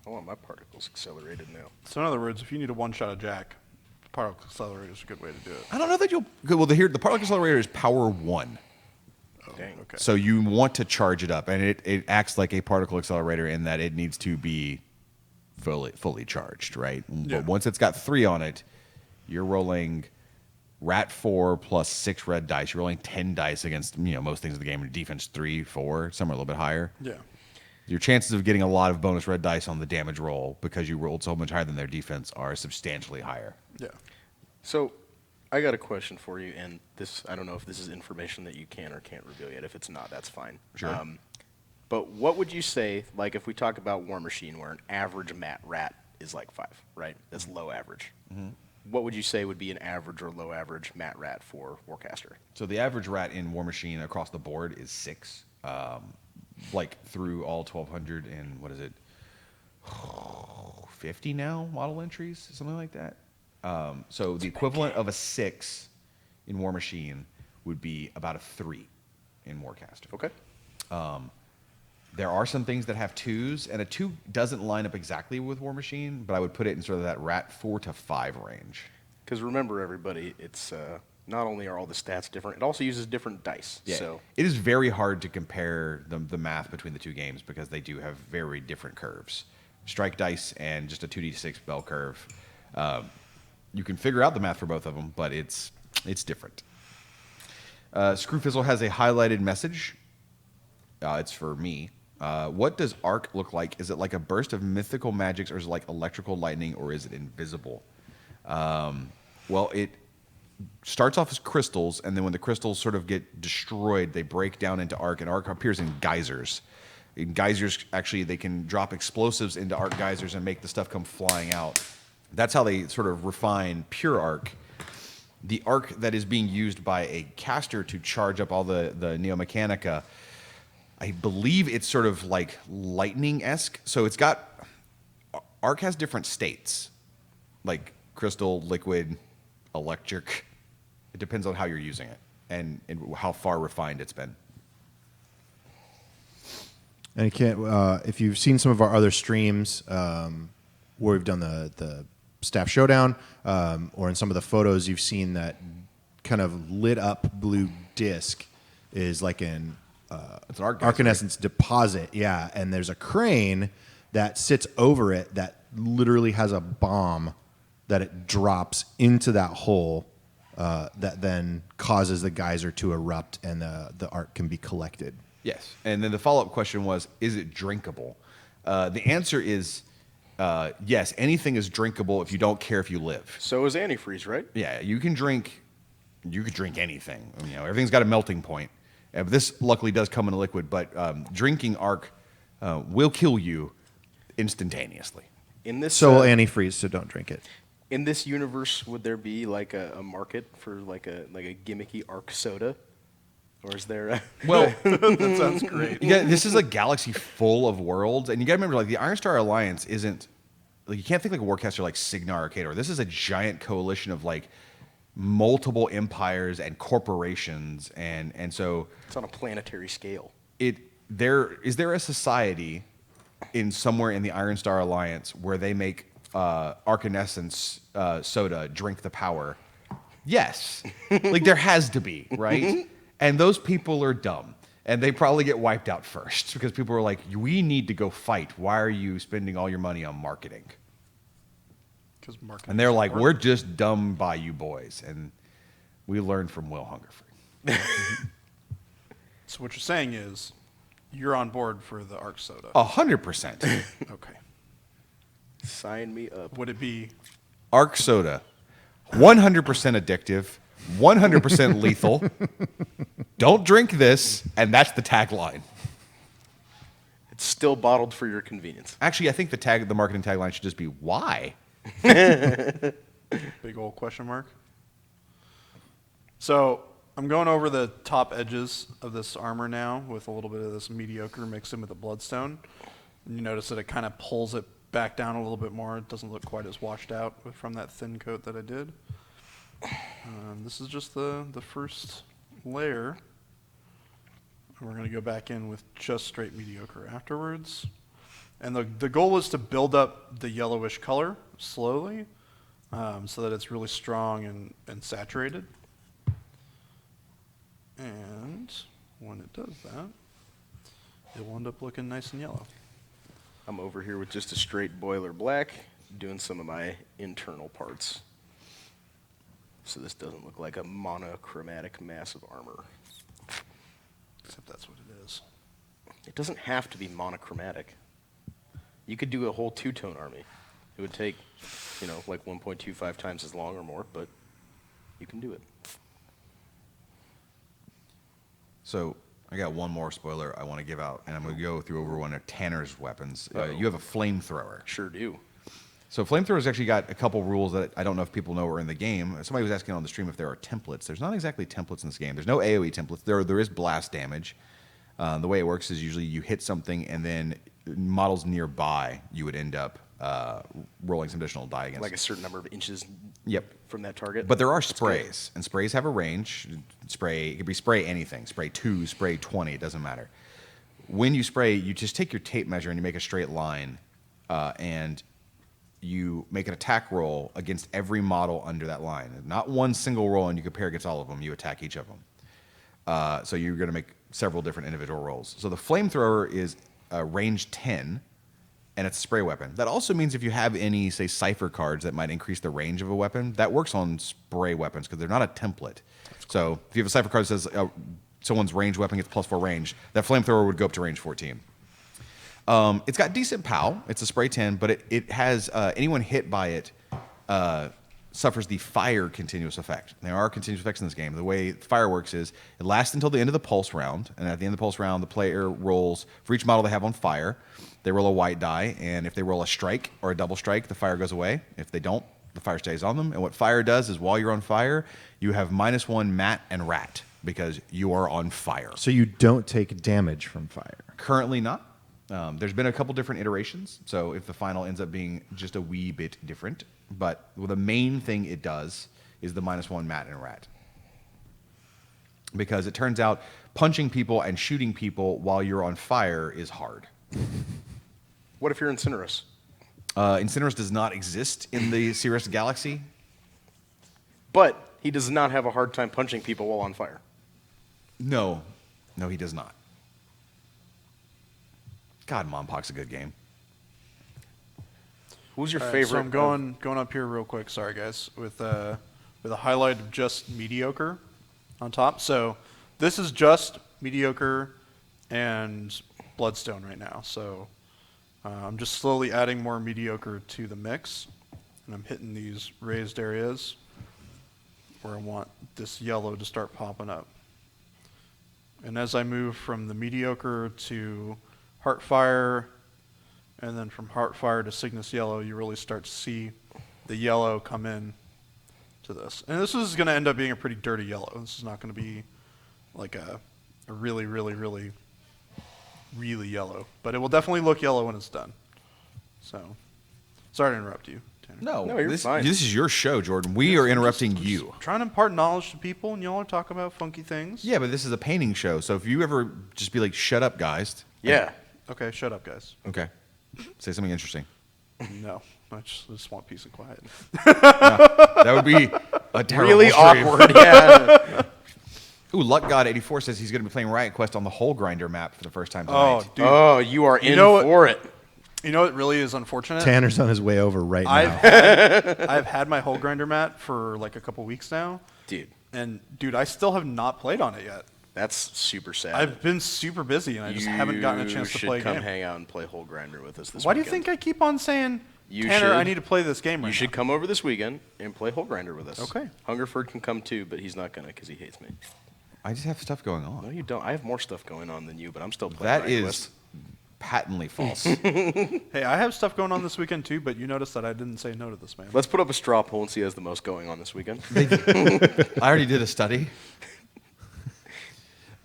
I want my particles accelerated now.
So in other words, if you need to one-shot a jack, particle accelerator is a good way to do it.
I don't know that you'll... Well, the particle accelerator is power 1.
Dang.
Okay.
So you want to charge it up, and it acts like a particle accelerator in that it needs to be fully charged, right?
Yeah.
But once it's got 3 on it, you're rolling rat 4 plus 6 red dice. You're rolling 10 dice against most things in the game. Defense 3, 4, some are a little bit higher.
Yeah.
Your chances of getting a lot of bonus red dice on the damage roll because you rolled so much higher than their defense are substantially higher.
Yeah.
So, I got a question for you, and this I don't know if this is information that you can or can't reveal yet. If it's not, that's fine.
Sure.
But what would you say, like if we talk about War Machine, where an average rat is like 5, right? That's low average. Mm-hmm. What would you say would be an average or low average rat for Warcaster?
So the average rat in War Machine across the board is 6. Like through all 1,200 and what is it, 50 now model entries, something like that. So the equivalent of a 6 in War Machine would be about a 3 in Warcaster.
Okay.
There are some things that have 2s, and a 2 doesn't line up exactly with War Machine, but I would put it in sort of that rat 4 to 5 range.
Because remember, everybody, it's not only are all the stats different, it also uses different dice.
Yeah.
So
it is very hard to compare the math between the 2 games because they do have very different curves. Strike dice and just a 2d6 bell curve. You can figure out the math for both of them, but it's different. Screwfizzle has a highlighted message. It's for me. What does arc look like? Is it like a burst of mythical magics, or is it like electrical lightning, or is it invisible? Well, it starts off as crystals, and then when the crystals sort of get destroyed, they break down into arc, and arc appears in geysers. In geysers, actually, they can drop explosives into arc geysers and make the stuff come flying out. That's how they sort of refine pure arc. The arc that is being used by a caster to charge up all the neo-mechanika, I believe it's sort of like lightning-esque. So it's got... Arc has different states, like crystal, liquid, electric. It depends on how you're using it and how far refined it's been.
And you can't, if you've seen some of our other streams where we've done the staff showdown, or in some of the photos, you've seen that kind of lit up blue disc is like an
It's an arc
Arcanescence deposit, yeah. And there's a crane that sits over it that literally has a bomb that it drops into that hole that then causes the geyser to erupt and the arc can be collected.
Yes. And then the follow-up question was, is it drinkable? The answer is yes. Anything is drinkable if you don't care if you live.
So is antifreeze, right?
Yeah, you can drink anything. Everything's got a melting point. This luckily does come in a liquid, but drinking Arc will kill you instantaneously.
In this,
So will antifreeze, so don't drink it.
in this universe, would there be like a market for like a gimmicky Arc soda, or is there?
Well,
That sounds great.
yeah, this is a galaxy full of worlds, and you got to remember, like the Iron Star Alliance isn't like you can't think like a Warcaster like Signar or Khador. This is a giant coalition of like multiple empires and corporations, and so
It's on a planetary scale.
is there a society in somewhere in the Iron Star Alliance where they make Arcanescence soda drink the power? Yes, like there has to be, right? And those people are dumb, and they probably get wiped out first because people are like, "We need to go fight. Why are you spending all your money on marketing?" And they're like, "We're just dumb by you boys," and we learned from Will Hungerford.
So what you're saying is, you're on board for the Arc soda.
100%.
Okay.
Sign me up.
Would it be?
Arc soda, 100% addictive, 100% lethal. Don't drink this, and that's the tagline.
It's still bottled for your convenience.
Actually, I think the marketing tagline should just be "Why?"
Big old question mark. So I'm going over the top edges of this armor now with a little bit of this mediocre mixed in with the bloodstone. And you notice that it kind of pulls it back down a little bit more. It doesn't look quite as washed out from that thin coat that I did. This is just the first layer. And we're going to go back in with just straight mediocre afterwards. And the goal is to build up the yellowish color slowly so that it's really strong and saturated. And when it does that, it will end up looking nice and yellow.
I'm over here with just a straight boiler black, doing some of my internal parts. So this doesn't look like a monochromatic mass of armor.
Except that's what it is.
It doesn't have to be monochromatic. You could do a whole two-tone army. It would take, like 1.25 times as long or more, but you can do it.
So I got one more spoiler I want to give out, and I'm going to go through over one of Tanner's weapons. You have a flamethrower.
Sure do.
So flamethrowers actually got a couple rules that I don't know if people know are in the game. Somebody was asking on the stream if there are templates. There's not exactly templates in this game. There's no AoE templates. There is blast damage. The way it works is usually you hit something, and then models nearby you would end up rolling some additional die against.
Like a certain number of inches
Yep.
from that target.
But there are sprays, and sprays have a range. It could be spray anything. Spray 2, spray 20, it doesn't matter. When you spray, you just take your tape measure and you make a straight line, and you make an attack roll against every model under that line. Not one single roll, and you compare against all of them. You attack each of them. So you're going to make several different individual rolls. So the flamethrower is range 10, and it's a spray weapon. That also means if you have any, say, cipher cards that might increase the range of a weapon, that works on spray weapons because they're not a template. So if you have a cipher card that says someone's range weapon gets +4 range, that flamethrower would go up to range 14. It's got decent POW. It's a spray 10, but it has anyone hit by it suffers the fire continuous effect. There are continuous effects in this game. The way fire works is it lasts until the end of the pulse round, and at the end of the pulse round, the player rolls for each model they have on fire. They roll a white die, and if they roll a strike or a double strike, the fire goes away. If they don't, the fire stays on them. And what fire does is while you're on fire, you have -1 mat and rat because you are on fire.
So you don't take damage from fire.
Currently not. There's been a couple different iterations, so if the final ends up being just a wee bit different, but the main thing it does is the -1 mat and rat. Because it turns out punching people and shooting people while you're on fire is hard.
What if you're Incinerus?
Incinerus does not exist in the Cirrus Galaxy.
But he does not have a hard time punching people while on fire.
No, he does not. God, Mompok's a good game.
Who's your
All right,
favorite?
so I'm going up here real quick. Sorry, guys, with a highlight of just mediocre on top. So this is just mediocre and bloodstone right now. So I'm just slowly adding more mediocre to the mix, and I'm hitting these raised areas where I want this yellow to start popping up. And as I move from the mediocre to Heartfire, and then from Heartfire to Cygnus Yellow, you really start to see the yellow come in to this. And this is going to end up being a pretty dirty yellow. This is not going to be like a really, really, really, really yellow. But it will definitely look yellow when it's done. So, sorry to interrupt you, Tanner.
No, you're fine.
This is your show, Jordan. We are interrupting you.
Trying to impart knowledge to people, and y'all are talking about funky things.
Yeah, but this is a painting show, so if you ever just be like, shut up, guys.
Yeah.
Okay, shut up, guys.
Okay. Say something interesting.
No, I just want peace and quiet.
That would be a terrible
Really
stream.
awkward, yeah.
Ooh, Luck God 84 says he's going to be playing Riot Quest on the Hole Grinder map for the first time tonight.
Oh, dude.
Oh, you are in
know what?
for it.
You know what really is unfortunate?
Tanner's on his way over right now.
I've had my whole grinder mat for like a couple weeks now.
Dude,
And, dude, I still have not played on it yet.
that's super sad.
I've been super busy, and I just haven't gotten a chance to play a
You should come
game.
hang out and play Whole Grinder with us this
Why do you
weekend.
think I keep on saying,
You
Tanner,
should.
I need to play this game right
You should
now?
come over this weekend and play Whole Grinder with us.
Okay.
Hungerford can come too, but he's not going to because he hates me.
I just have stuff going
No,
on.
you don't. I have more stuff going on than you, but I'm still playing
That
Riot
is
Quest.
patently false.
Hey, I have stuff going on this weekend, too, but you noticed that I didn't say no to this, man.
Let's put up a straw poll and see who has the most going on this weekend.
I already did a study.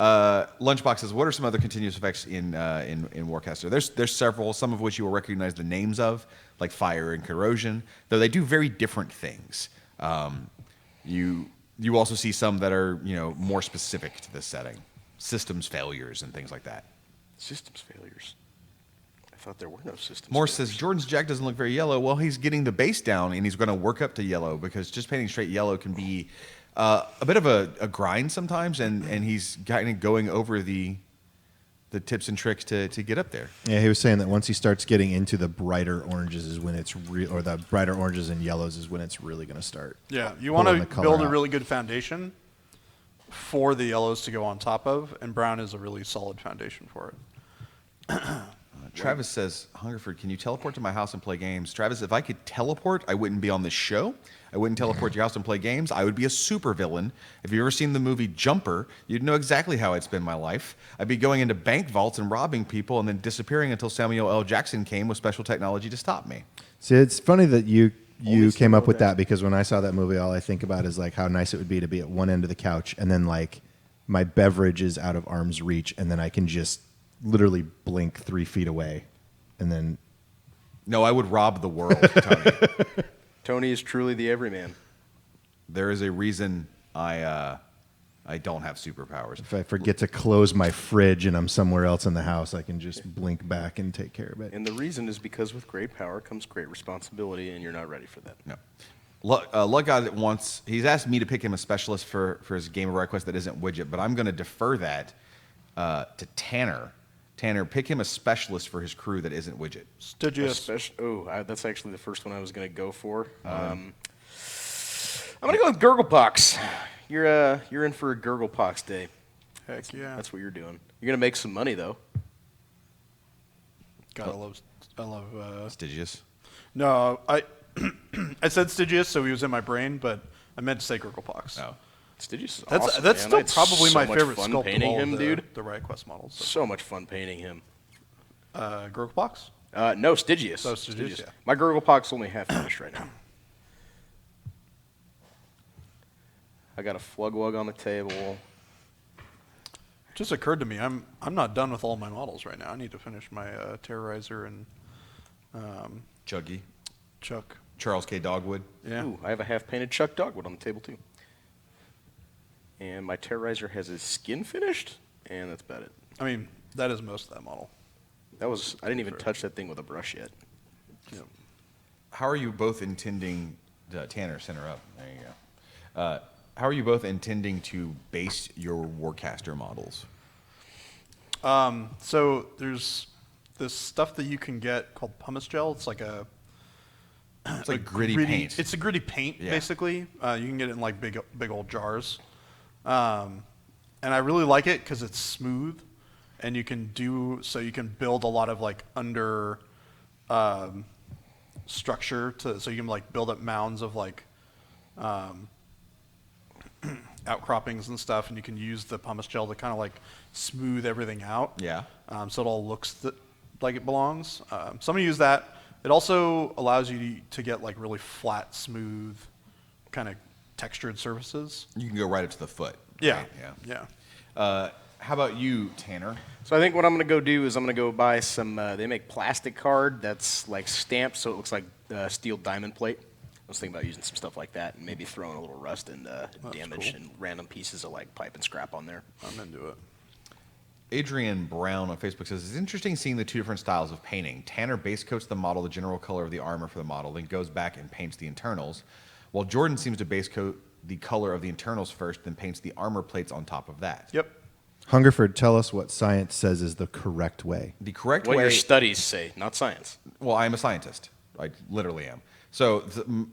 Lunchbox says, what are some other continuous effects in Warcaster? There's several, some of which you will recognize the names of, like fire and corrosion, though they do very different things. You also see some that are more specific to this setting, systems failures and things like that.
Systems failures. I thought there were no systems
Morse
failures.
says Jordan's Jack doesn't look very yellow. Well, he's getting the base down and he's going to work up to yellow because just painting straight yellow can be a bit of a grind sometimes, and he's kind of going over the tips and tricks to get up there.
Yeah, he was saying that once he starts getting into the brighter oranges is when it's or the brighter oranges and yellows is when it's really going to start.
Yeah, you want
pulling
to
the color
build a
out.
really good foundation for the yellows to go on top of, and brown is a really solid foundation for it.
Travis says, Hungerford, can you teleport to my house and play games? Travis, if I could teleport, I wouldn't be on this show. I wouldn't teleport to your house and play games. I would be a supervillain. If you've ever seen the movie Jumper, you'd know exactly how I'd spend my life. I'd be going into bank vaults and robbing people and then disappearing until Samuel L. Jackson came with special technology to stop me.
See, it's funny that you
Always
came up
know
with
that.
that because when I saw that movie, all I think about is like how nice it would be to be at one end of the couch and then like my beverage is out of arm's reach and then I can just literally blink 3 feet away and then
No, I would rob the world, Tony.
Tony is truly the everyman.
There is a reason I don't have superpowers.
if I forget to close my fridge and I'm somewhere else in the house, I can just blink back and take care of it.
And the reason is because with great power comes great responsibility, and you're not ready for that.
No. Luck God he's asked me to pick him a specialist for his game of request that isn't Widget, but I'm going to defer that to Tanner. Tanner, pick him a specialist for his crew that isn't Widget.
Stygius.
That's actually the first one I was going to go for. I'm going to go with Gurglepox. You're in for a Gurglepox day.
Heck yeah.
That's what you're doing. You're going to make some money, though.
God, I love.
Stygius.
No, I said Stygius, so he was in my brain, but I meant to say Gurglepox.
Oh.
Stygius is
That's
awesome,
that's
man.
still
I had
probably
so
my
much
favorite
fun
sculpt of
painting
all
him,
of
dude.
the Riot Quest models. So.
So much fun painting him.
Gurglepox?
No, Stygius.
Oh, Stygius, yeah.
My Gurglepox only half finished right now. I got a Flugwug on the table.
It just occurred to me, I'm not done with all my models right now. I need to finish my Terrorizer and
Chuggy.
Chuck.
Charles K. Dogwood.
Yeah.
Ooh, I have a half-painted Chuck Dogwood on the table, too. And my Terrorizer has his skin finished, and that's about it.
I mean, that is most of that model.
I didn't even touch that thing with a brush yet.
Yeah.
How are you both intending, Tanner, center up. There you go. How are you both intending to base your Warcaster models?
So there's this stuff that you can get called pumice gel. It's like
It's like gritty paint.
It's a gritty paint,
Yeah.
basically. You can get it in like big old jars. And I really like it because it's smooth, and you can build a lot of like under structure so you can like build up mounds of like outcroppings and stuff, and you can use the pumice gel to kind of like smooth everything out.
Yeah.
So it all looks like it belongs. So I'm gonna use that. It also allows you to get like really flat, smooth, kind of textured surfaces.
You can go right up to the foot.
Yeah.
Right?
Yeah.
How about you, Tanner?
So I think what I'm going to go do is I'm going to go buy some, they make plastic card that's like stamped so it looks like steel diamond plate. I was thinking about using some stuff like that and maybe throwing a little rust and damage
cool.
and random pieces of like pipe and scrap on there.
I'm into it.
Adrian Brown on Facebook says, it's interesting seeing the two different styles of painting. Tanner base coats the model the general color of the armor for the model, then goes back and paints the internals, while Jordan seems to base coat the color of the internals first, then paints the armor plates on top of that.
Yep.
Hungerford, tell us what science says is the correct way.
The correct
What
way...
your studies say, not science.
Well, I am a scientist. I literally am. So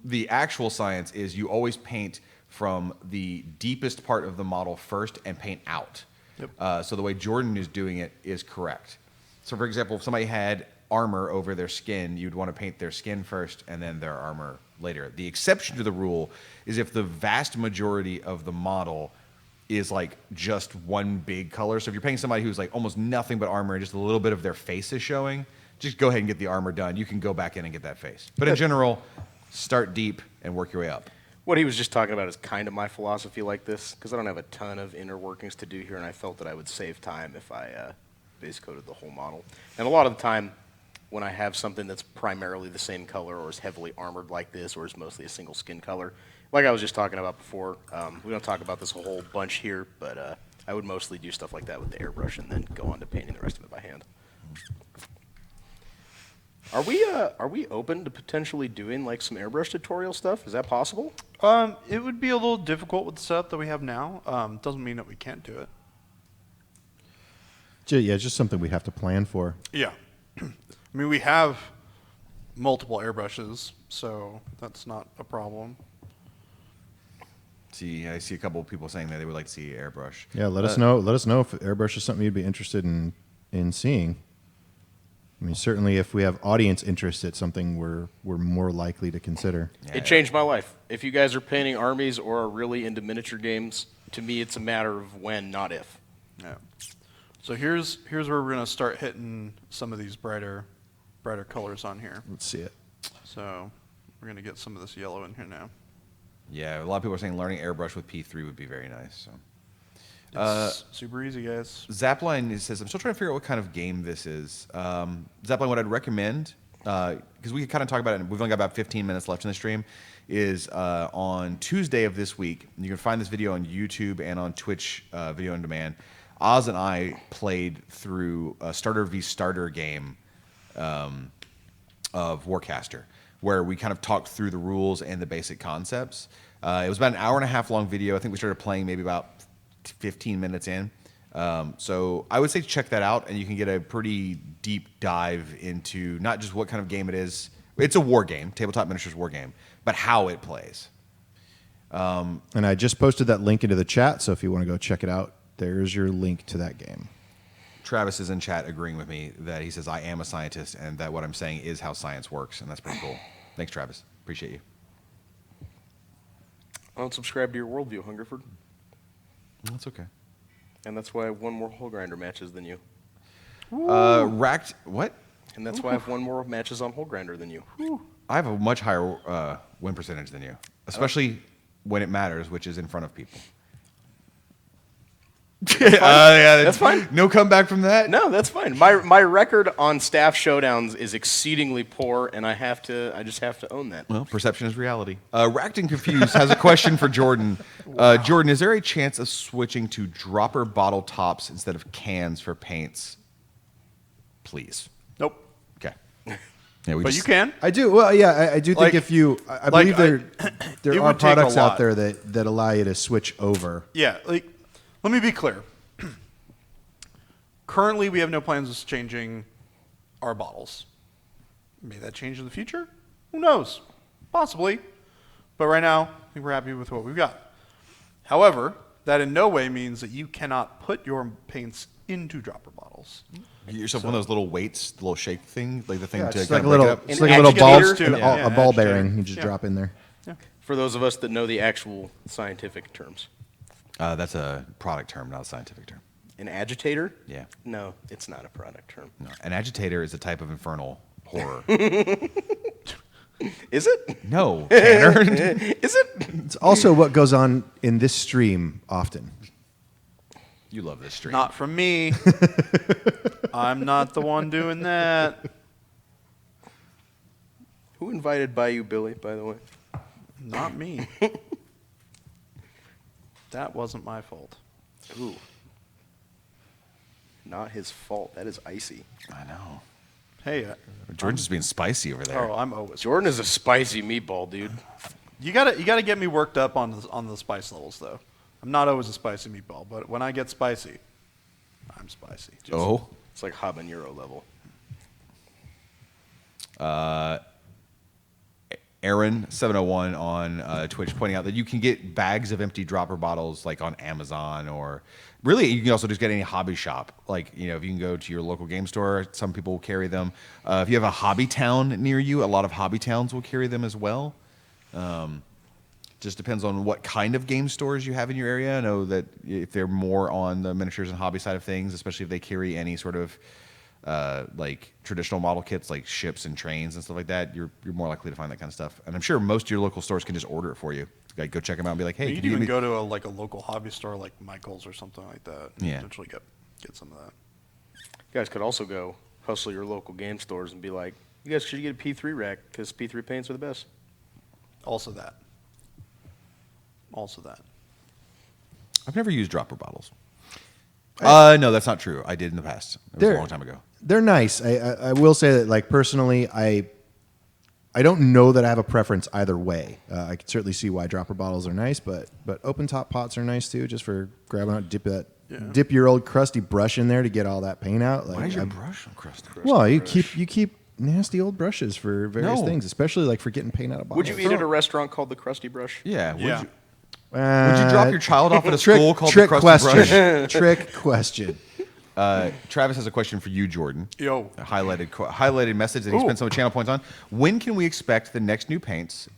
the actual science is you always paint from the deepest part of the model first and paint out.
Yep.
So the way Jordan is doing it is correct. So for example, if somebody had armor over their skin, you'd want to paint their skin first and then their armor later. The exception to the rule is if the vast majority of the model is like just one big color. So if you're painting somebody who's like almost nothing but armor and just a little bit of their face is showing, just go ahead and get the armor done. You can go back in and get that face. But in general, start deep and work your way up.
What he was just talking about is kind of my philosophy like this, because I don't have a ton of inner workings to do here, and I felt that I would save time if I base coated the whole model. And a lot of the time, when I have something that's primarily the same color or is heavily armored like this or is mostly a single skin color, like I was just talking about before, we don't talk about this a whole bunch here, but I would mostly do stuff like that with the airbrush and then go on to painting the rest of it by hand. Are we open to potentially doing like some airbrush tutorial stuff? Is that possible?
It would be a little difficult with the setup that we have now. Doesn't mean that we can't do it.
Yeah, just something we have to plan for.
Yeah. I mean, we have multiple airbrushes, so that's not a problem.
See, I see a couple of people saying that they would like to see airbrush.
Yeah, let us know. Let us know if airbrush is something you'd be interested in seeing. I mean, certainly if we have audience interest, it's something we're more likely to consider.
Yeah,
It changed my life. If you guys are painting armies or are really into miniature games, to me it's a matter of when, not if.
Yeah. So here's where we're gonna start hitting some of these brighter colors on here.
Let's see it.
So we're gonna get some of this yellow in here now.
Yeah, a lot of people are saying learning airbrush with P3 would be very nice. So.
It's super easy, guys.
Zapline says, I'm still trying to figure out what kind of game this is. Zapline, what I'd recommend, because we could kind of talk about it, we've only got about 15 minutes left in the stream, is on Tuesday of this week, you can find this video on YouTube and on Twitch Video On Demand. Oz and I played through a starter v starter game of Warcaster, where we kind of talked through the rules and the basic concepts. It was about an hour and a half long video. I think we started playing maybe about 15 minutes in. So I would say check that out, and you can get a pretty deep dive into not just what kind of game it is. It's a war game, tabletop miniatures war game, but how it plays.
And I just posted that link into the chat, so if you want to go check it out, there's your link to that game.
Travis is in chat agreeing with me that he says, I am a scientist, and that what I'm saying is how science works, and that's pretty cool. Thanks, Travis. Appreciate you.
I don't subscribe to your worldview, Hungerford.
That's okay.
And that's why I have won more hole grinder matches than you.
Racked, what?
And that's why I've won more matches on hole grinder than you.
I have a much higher win percentage than you, especially when it matters, which is in front of people. Yeah,
That's fine.
No comeback from that?
No, that's fine. My record on staff showdowns is exceedingly poor, and I just have to own that.
Well, perception is reality. Racked and Confused has a question for Jordan. Jordan, is there a chance of switching to dropper bottle tops instead of cans for paints? Please.
Nope.
Okay. Yeah,
But you can.
I do. Well, yeah, I do think
Like-
if you, I
like
believe there
it
are
would take a
products out
lot.
there that allow you to switch over.
Yeah, like, let me be clear. Currently, we have no plans of changing our bottles. May that change in the future? Who knows? Possibly. But right now, I think we're happy with what we've got. However, that in no way means that you cannot put your paints into dropper bottles.
Get yourself one of those little weights, the little shake thing, like the thing
Yeah,
to
it's
kind
like a
of break
little,
it up.
it's
An
like a little ball,
agitator?
a ball
agitator.
bearing. You just
Yeah.
drop in there.
Yeah.
For those of us that know the actual scientific terms.
That's a product term, not a scientific term.
An agitator?
Yeah.
No, it's not a product term.
No. An agitator is a type of infernal horror.
Is it?
No, Tanner.
Is it?
It's also what goes on in this stream often.
You love this stream.
Not from me. I'm not the one doing that.
Who invited Bayou Billy, by the way?
Not me. That wasn't my fault.
Ooh. Not his fault. That is icy.
I know.
Hey,
Jordan's just being spicy over there.
oh, I'm always.
Jordan is a spicy meatball, dude.
You gotta get me worked up on the spice levels though. I'm not always a spicy meatball, but when I get spicy, I'm spicy.
Oh.
It's like habanero level.
Aaron701 on Twitch pointing out that you can get bags of empty dropper bottles like on Amazon, or really you can also just get any hobby shop. Like, you know, if you can go to your local game store, some people will carry them. If you have a hobby town near you, a lot of hobby towns will carry them as well. Just depends on what kind of game stores you have in your area. I know that if they're more on the miniatures and hobby side of things, especially if they carry any sort of like traditional model kits like ships and trains and stuff like that, you're more likely to find that kind of stuff. And I'm sure most of your local stores can just order it for you. Like, go check them out and be like, hey,
You
can
could
you
even
give me...
go to a local hobby store like Michael's or something like that. And
Yeah.
Potentially get some of that.
You guys could also go hustle your local game stores and be like, you guys should get a P3 rack because P3 paints are the best.
Also that. Also that.
I've never used dropper bottles. No, that's not true. I did in the past. It was a long time ago.
They're nice. I will say that, like, personally, I don't know that I have a preference either way. I can certainly see why dropper bottles are nice, but open top pots are nice too, just for grabbing out, dip your old crusty brush in there to get all that paint out. Like,
Why is your brush so crusty?
well, you keep nasty old brushes for various things, especially like for getting paint out of bottles.
Would you eat at a restaurant called the Krusty Brush?
Yeah.
Yeah.
Would you drop your child off at a
trick,
school called
trick
the Krusty
question?
Brush?
Trick question.
Travis has a question for you, Jordan.
Yo.
A highlighted message that he spent some channel points on. When can we expect the next new paints?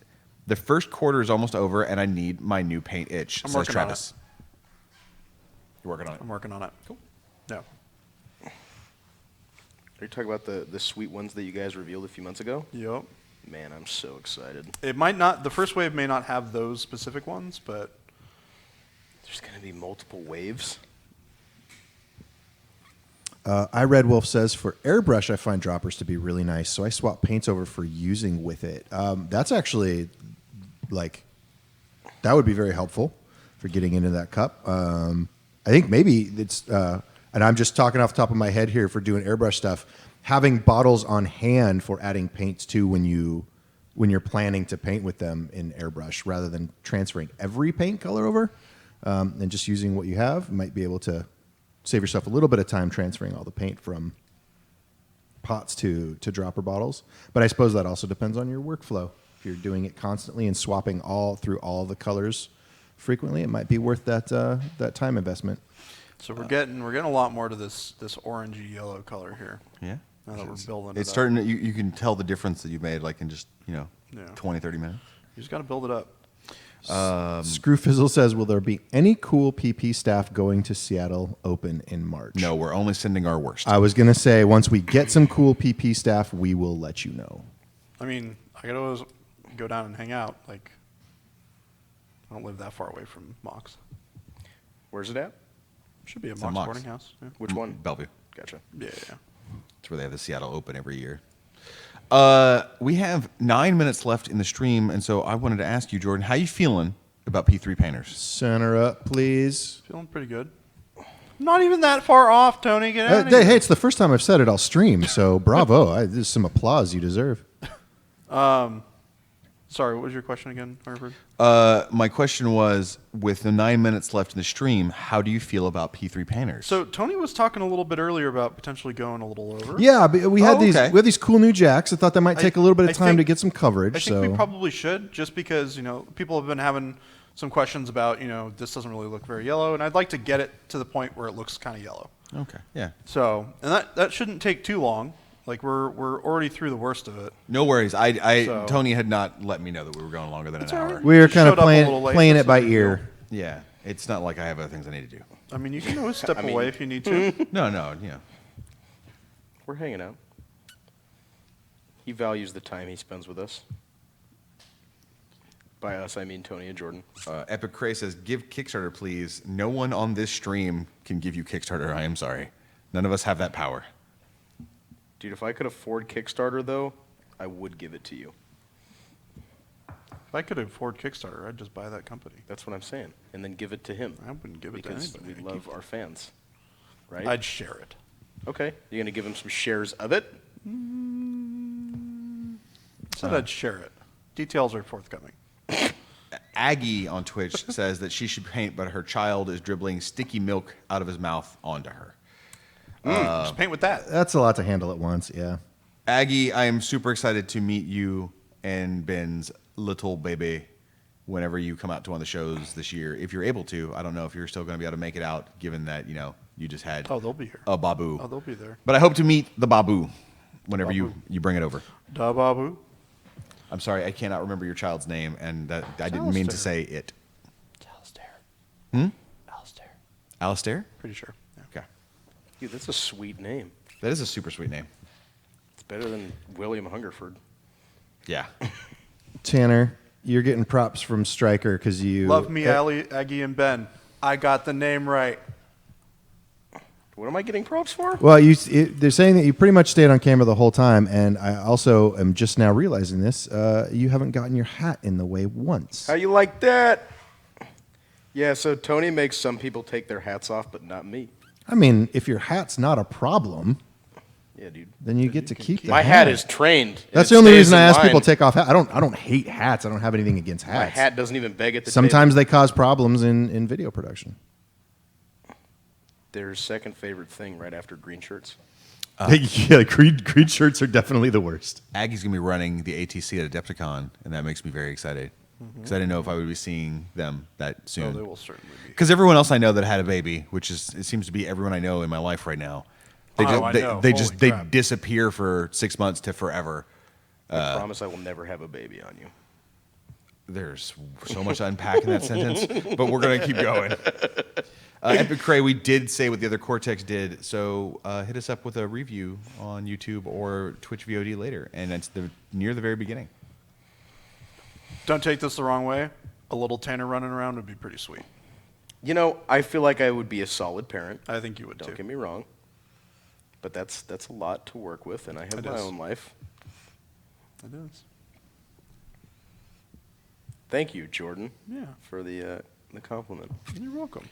The first quarter is almost over, and I need my new paint itch.
I'm
says
working on
Travis. You're working on it.
I'm working on it. Cool. No.
Are you talking about the sweet ones that you guys revealed a few months ago?
Yep.
Man, I'm so excited.
It might not. The first wave may not have those specific ones, but
There's going to be multiple waves.
I Red Wolf says, for airbrush, I find droppers to be really nice, so I swap paints over for using with it. That's actually, like, that would be very helpful for getting into that cup. I think maybe it's, and I'm just talking off the top of my head here for doing airbrush stuff, having bottles on hand for adding paints to when you're planning to paint with them in airbrush, rather than transferring every paint color over, and just using what you have, might be able to save yourself a little bit of time transferring all the paint from pots to dropper bottles. But I suppose that also depends on your workflow. If you're doing it constantly and swapping through all the colors frequently, it might be worth that time investment.
so we're getting a lot more to this orangey yellow color here.
Yeah.
Now that we're building it
It's
up.
starting to, you can tell the difference that you made, like, in just,
Yeah.
20, 30 minutes.
You just got to build it up.
Screwfizzle says, will there be any cool PP staff going to Seattle Open in March?
No, we're only sending our worst.
I was going to say, once we get some cool PP staff, we will let you know.
I mean, I could always go down and hang out. Like, I don't live that far away from Mox.
Where's it at?
Should be a
at
Mox
Mox.
boarding house. Yeah.
Which one?
Bellevue.
Gotcha.
Yeah.
That's where they have the Seattle Open every year. We have 9 minutes left in the stream, and so I wanted to ask you, Jordan, how you feeling about P3 painters?
Center up, please.
Feeling pretty good. Not even that far off, Tony. Get out of here.
Hey, it's the first time I've said it all stream, so bravo. There's some applause you deserve.
Sorry, what was your question again, Harvard?
My question was, with the 9 minutes left in the stream, how do you feel about P3 painters?
So Tony was talking a little bit earlier about potentially going a little over.
Yeah, but we had
okay.
these cool new jacks. I thought that might take a little bit of
I
time
think-
to get some coverage.
I think
so
we probably should, just because people have been having some questions about this doesn't really look very yellow, and I'd like to get it to the point where it looks kind of yellow.
Okay, yeah.
So, and that shouldn't take too long. Like we're already through the worst of it.
No worries. Tony had not let me know that we were going longer than an
all
hour.
right.
we were kind
Showed
of
up a little late,
playing
that's
it by
no big
ear.
Yeah. It's not like I have other things I need to do.
I mean, you can always step away if you need to.
No,
We're hanging out. He values the time he spends with us. By us, I mean Tony and Jordan.
Epic Cray says, give Kickstarter, please. No one on this stream can give you Kickstarter. I am sorry. None of us have that power.
Dude, if I could afford Kickstarter, though, I would give it to you.
If I could afford Kickstarter, I'd just buy that company.
That's what I'm saying. And then give it to him.
I wouldn't give it
because
to anybody.
we love our fans. Right?
I'd share it.
Okay. You're going to give him some shares of it?
Said I'd share it. Details are forthcoming.
Aggie on Twitch says that she should paint, but her child is dribbling sticky milk out of his mouth onto her.
Just paint with that.
That's a lot to handle at once, yeah.
Aggie, I am super excited to meet you and Ben's little baby whenever you come out to one of the shows this year. If you're able to, I don't know if you're still going to be able to make it out, given that you just had
Oh, they'll be here.
a babu.
Oh, they'll be there.
But I hope to meet the babu whenever
Babu.
you bring it over.
Da babu.
I'm sorry, I cannot remember your child's name, and that I didn't mean to
Alistair.
say it.
Alistair. Alistair.
Alistair?
Pretty sure. Yeah.
Okay.
Dude, that's a sweet name.
That is a super sweet name.
It's better than William Hungerford.
Yeah.
Tanner, you're getting props from Stryker because you...
Love me, Aggie, and Ben. I got the name right.
What am I getting props for?
Well, they're saying that you pretty much stayed on camera the whole time, and I also am just now realizing this. You haven't gotten your hat in the way once.
How you like that? Yeah, so Tony makes some people take their hats off, but not me.
I mean, if your hat's not a problem,
Yeah, dude.
then you get to keep the
My hat is trained. and
That's
it
the only
stays
reason I
in
ask
line.
people to take off hats. I don't hate hats. I don't have anything against
My
hats.
hat doesn't even beg at the
Sometimes
table.
they cause problems in video production.
Their second favorite thing right after green shirts.
Yeah, green shirts are definitely the worst.
Aggie's going to be running the ATC at Adepticon, and that makes me very excited. Because I didn't know if I would be seeing them that
Oh,
soon.
they will certainly be.
Because everyone else I know that had a baby, which is it seems to be everyone I know in my life right now, they
Oh,
just
I
they,
know.
they
Holy
just they
crap.
disappear for 6 months to forever.
I promise I will never have a baby on you.
There's so much to unpack in that sentence, but we're gonna keep going. Epic Cray, we did say what the other Cortex did, so hit us up with a review on YouTube or Twitch VOD later, and it's near the very beginning.
Don't take this the wrong way. A little Tanner running around would be pretty sweet.
You know, I feel like I would be a solid parent.
I think you would
Don't
too.
get me wrong. But that's a lot to work with, and I have
It
my
is.
own life.
It is.
Thank you, Jordan,
Yeah.
for the compliment.
You're welcome.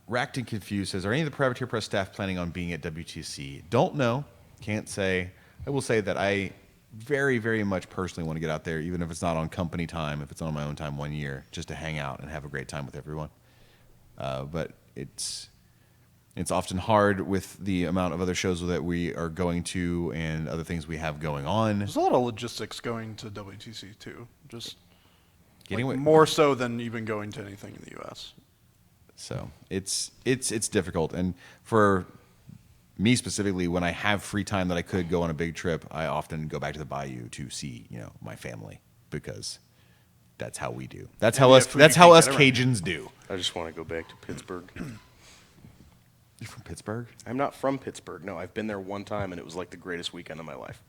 Racked and Confused says, are any of the Privateer Press staff planning on being at WTC? Don't know. Can't say. I will say that I very, very much personally want to get out there, even if it's not on company time, if it's on my own time 1 year, just to hang out and have a great time with everyone. But it's often hard with the amount of other shows that we are going to and other things we have going on.
There's a lot of logistics going to WTC too. Just
Getting
like
away-
more so than even going to anything in the U.S.
So it's difficult, and for me specifically, when I have free time that I could go on a big trip, I often go back to the Bayou to see my family, because that's how we do. That's how
Yeah,
us.
food
That's
you
how
can't
us
get around.
Cajuns do.
I just want to go back to Pittsburgh.
You're from Pittsburgh?
I'm not from Pittsburgh. No, I've been there one time, and it was like the greatest weekend of my life.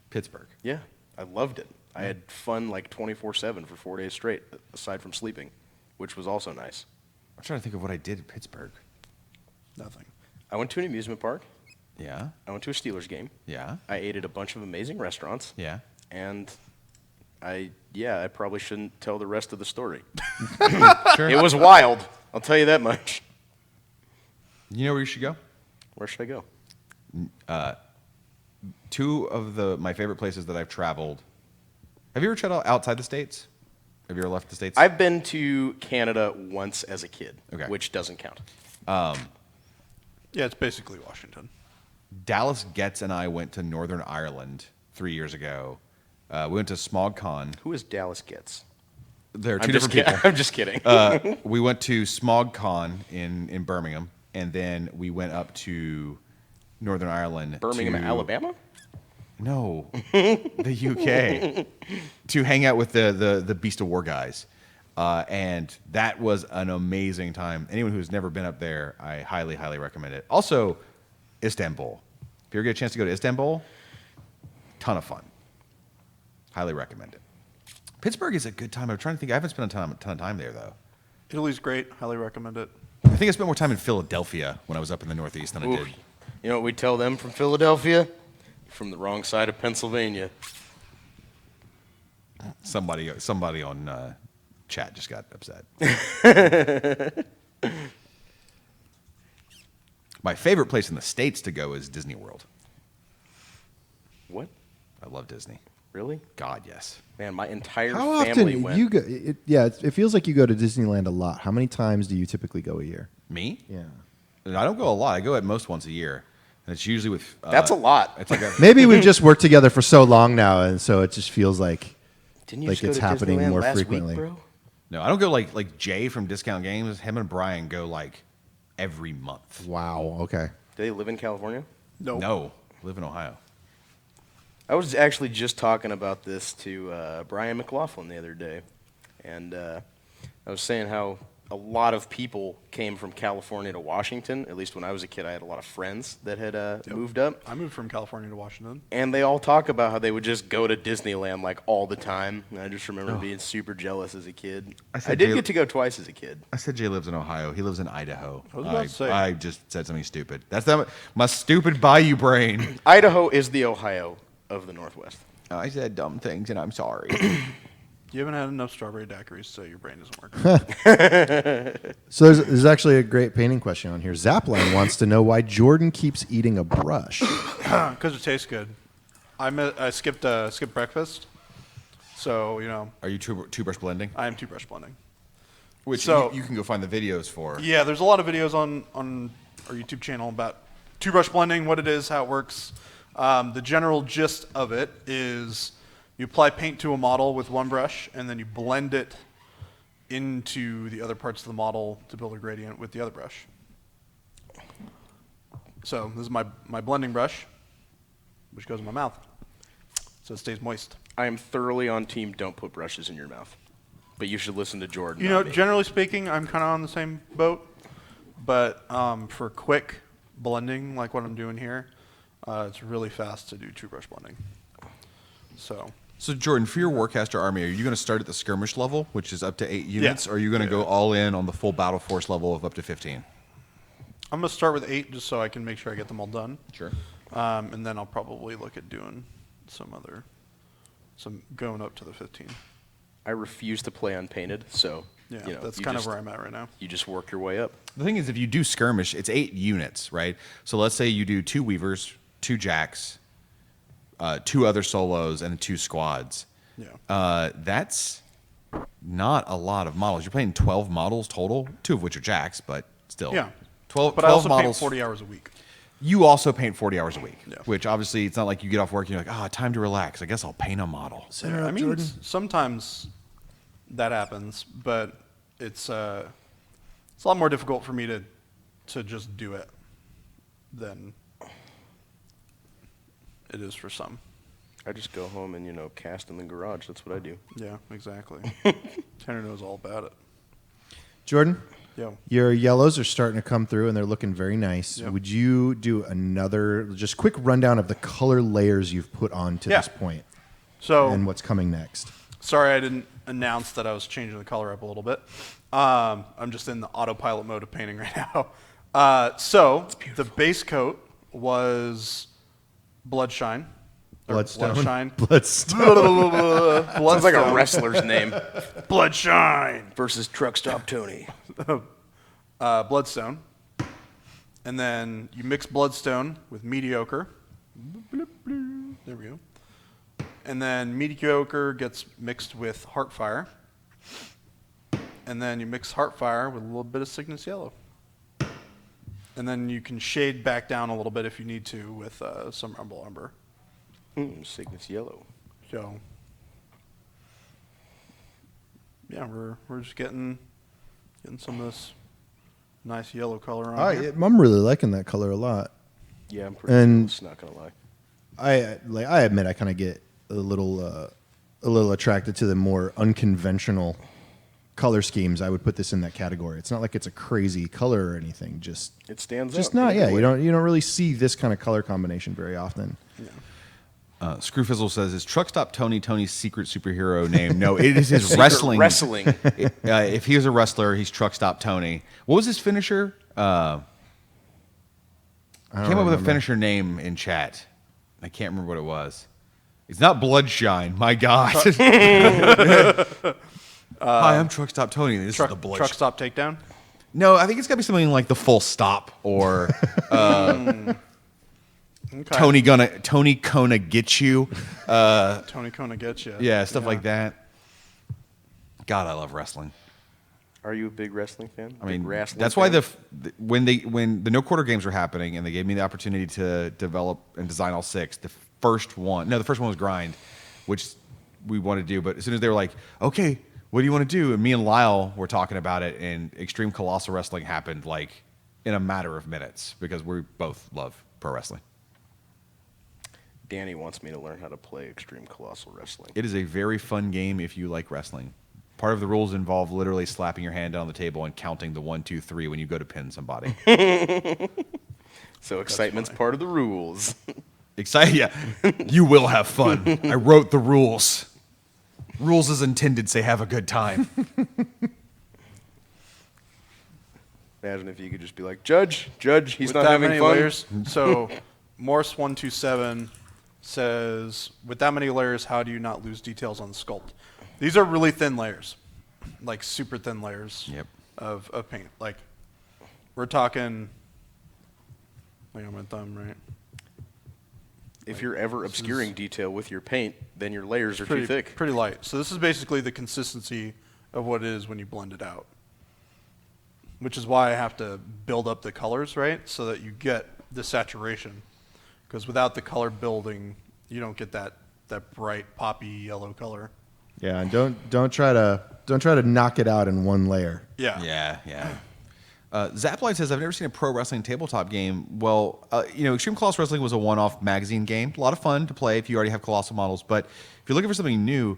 Pittsburgh.
Yeah, I loved it. I had fun like 24/7 for 4 days straight, aside from sleeping, which was also nice.
I'm trying to think of what I did in Pittsburgh.
Nothing.
I went to an amusement park.
Yeah.
I went to a Steelers game.
Yeah.
I ate at a bunch of amazing restaurants.
Yeah.
And I probably shouldn't tell the rest of the story.
Sure.
It was wild. I'll tell you that much.
You know where you should go?
Where should I go?
Two of my favorite places that I've traveled. Have you ever traveled outside the States? Have you ever left the States?
I've been to Canada once as a kid,
Okay.
which doesn't count.
Yeah, it's basically Washington.
Dallas Getz and I went to Northern Ireland 3 years ago. We went to SmogCon.
Who is Dallas Getz?
There are
I'm
two
just
different people.
kidding. I'm just kidding.
We went to SmogCon in Birmingham, and then we went up to Northern Ireland.
Birmingham,
to,
Alabama?
No, the UK, to hang out with the Beast of War guys. And that was an amazing time. Anyone who's never been up there, I highly, highly recommend it. Also, Istanbul. If you ever get a chance to go to Istanbul, ton of fun. Highly recommend it. Pittsburgh is a good time. I'm trying to think. I haven't spent a ton of time there, though.
Italy's great. Highly recommend it.
I think I spent more time in Philadelphia when I was up in the Northeast than I did.
You know what we tell them from Philadelphia? From the wrong side of Pennsylvania.
Somebody on chat just got upset. My favorite place in the States to go is Disney World.
What?
I love Disney.
Really?
God, yes.
Man, my entire
How
family
often
went.
you go? It feels like you go to Disneyland a lot. How many times do you typically go a year?
Me?
Yeah.
I don't go a lot. I go at most once a year. And it's usually with...
That's a lot.
It's like
Maybe we've just worked together for so long now, and so it just feels like
Didn't you
like
just go
it's
to
happening
Disneyland
more
last
frequently.
Week, bro?
No, I don't go like Jay from Discount Games. Him and Brian go like every month.
Wow. Okay.
Do they live in California?
Nope.
No, I live in Ohio.
I was actually just talking about this to Brian McLaughlin the other day, and I was saying how a lot of people came from California to Washington. At least when I was a kid, I had a lot of friends that had moved up,
I moved from California to Washington.
and they all talk about how they would just go to Disneyland like all the time. And I just remember being super jealous as a kid.
I
I,
said
did
Jay-
get to go twice as a kid.
I said Jay lives in Ohio. He lives in Idaho.
I was about to say.
I just said something stupid. That's my stupid Bayou brain.
Idaho is the Ohio of the Northwest.
I said dumb things, and I'm sorry.
You haven't had enough strawberry daiquiris, so your brain isn't working.
So there's actually a great painting question on here. Zapline wants to know why Jordan keeps eating a brush.
Because it tastes good. I skipped breakfast, so
Are you two brush blending?
I am two-brush blending.
Which
So-
you can go find the videos for.
Yeah, there's a lot of videos on our YouTube channel about two-brush blending, what it is, how it works. The general gist of it is you apply paint to a model with one brush, and then you blend it into the other parts of the model to build a gradient with the other brush. So this is my blending brush, which goes in my mouth, so it stays moist.
I am thoroughly on team don't put brushes in your mouth. But you should listen to Jordan.
You know,
not me.
generally speaking, I'm kind of on the same boat, but for quick blending, like what I'm doing here, it's really fast to do two-brush blending. So
Jordan, for your Warcaster army, are you going to start at the skirmish level, which is up to 8 units, or are you going to go all in on the full battle force level of up to 15?
I'm going to start with 8 just so I can make sure I get them all done.
Sure.
And then I'll probably look at doing some going up to the 15.
I refuse to play unpainted, so
Yeah,
you know,
that's
you
kind of
just-
where I'm at right now.
You just work your way up.
The thing is, if you do skirmish, it's 8 units, right? So let's say you do 2 Weavers, 2 Jacks, 2 other solos, and 2 squads.
Yeah.
That's not a lot of models. You're playing 12 models total, 2 of which are Jacks, but still.
Yeah.
12,
But I
12
also
models.
paint 40 hours a week.
You also paint 40 hours a week,
Yeah.
which obviously it's not like you get off work and you're like, time to relax. I guess I'll paint a model.
I mean, sometimes that happens, but it's a lot more difficult for me to just do it than it is for some.
I just go home and cast in the garage. That's what I do.
Yeah, exactly. Tanner knows all about it.
Jordan,
Yo.
your yellows are starting to come through, and they're looking very nice.
Yep.
Would you do another just quick rundown of the color layers you've put on to
Yeah.
this point
So,
and what's coming next?
sorry I didn't announce that I was changing the color up a little bit. I'm just in the autopilot mode of painting right now. So, the base coat was Bloodshine. Or
Bloodstone.
Bloodshine.
Bloodstone.
Sounds like a wrestler's name.
Bloodshine.
Versus Truck Stop Tony.
Bloodstone. And then you mix Bloodstone with Mediocre. There we go. And then Mediocre gets mixed with Heartfire. And then you mix Heartfire with a little bit of Cygnus Yellow. And then you can shade back down a little bit if you need to with some Rumble Umber.
Cygnus Yellow.
So, yeah, we're just getting some of this nice yellow color on here.
I'm really liking that color a lot.
Yeah, I'm pretty
And-
jealous, not gonna lie.
I admit I kind of get a little attracted to the more unconventional color schemes, I would put this in that category. It's not like it's a crazy color or anything. Just
It stands
just
out.
not. Yeah, you don't really see this kind of color combination very often.
Screwfizzle says, "Is Truck Stop Tony Tony's secret superhero name?" No, it is his
Secret
wrestling.
wrestling.
If he was a wrestler, he's Truck Stop Tony. What was his finisher? I came up with a finisher name in chat. I can't remember what it was. It's not Bloodshine. My God. Hi, I'm Truck Stop Tony. This is the Bloodshine.
Truck stop takedown.
No, I think it's got to be something like the Full Stop or
Okay.
Tony Kona get you.
Tony Kona gets you.
Yeah, stuff like that. God, I love wrestling.
Are you a big wrestling fan?
I mean,
wrestling
that's why
fan?
when the no quarter games were happening and they gave me the opportunity to develop and design all 6, the first one was Grind, which we wanted to do. But as soon as they were like, okay, what do you want to do? And me and Lyle were talking about it, and Extreme Colossal Wrestling happened like in a matter of minutes because we both love pro wrestling.
Danny wants me to learn how to play Extreme Colossal Wrestling.
It is a very fun game if you like wrestling. Part of the rules involve literally slapping your hand down on the table and counting the 1, 2, 3 when you go to pin somebody.
So excitement's part of the rules.
Excited? Yeah. You will have fun. I wrote the rules. Rules as intended say have a good time.
Imagine if you could just be like, Judge, he's
With
not
that
having
many
fun.
layers. So Morse127 says, with that many layers, how do you not lose details on the sculpt? These are really thin layers, like super thin layers of paint. Like we're talking, like on my thumb, right?
If you're ever obscuring detail with your paint, then your layers are
Pretty
too thick.
Pretty light. So this is basically the consistency of what it is when you blend it out, which is why I have to build up the colors, right? So that you get the saturation. Because without the color building, you don't get that bright poppy yellow color.
Yeah, and don't try to knock it out in one layer.
Yeah.
Yeah. Zaplight says, I've never seen a pro wrestling tabletop game. Well, Extreme Colossal Wrestling was a one-off magazine game. A lot of fun to play if you already have Colossal models. But if you're looking for something new,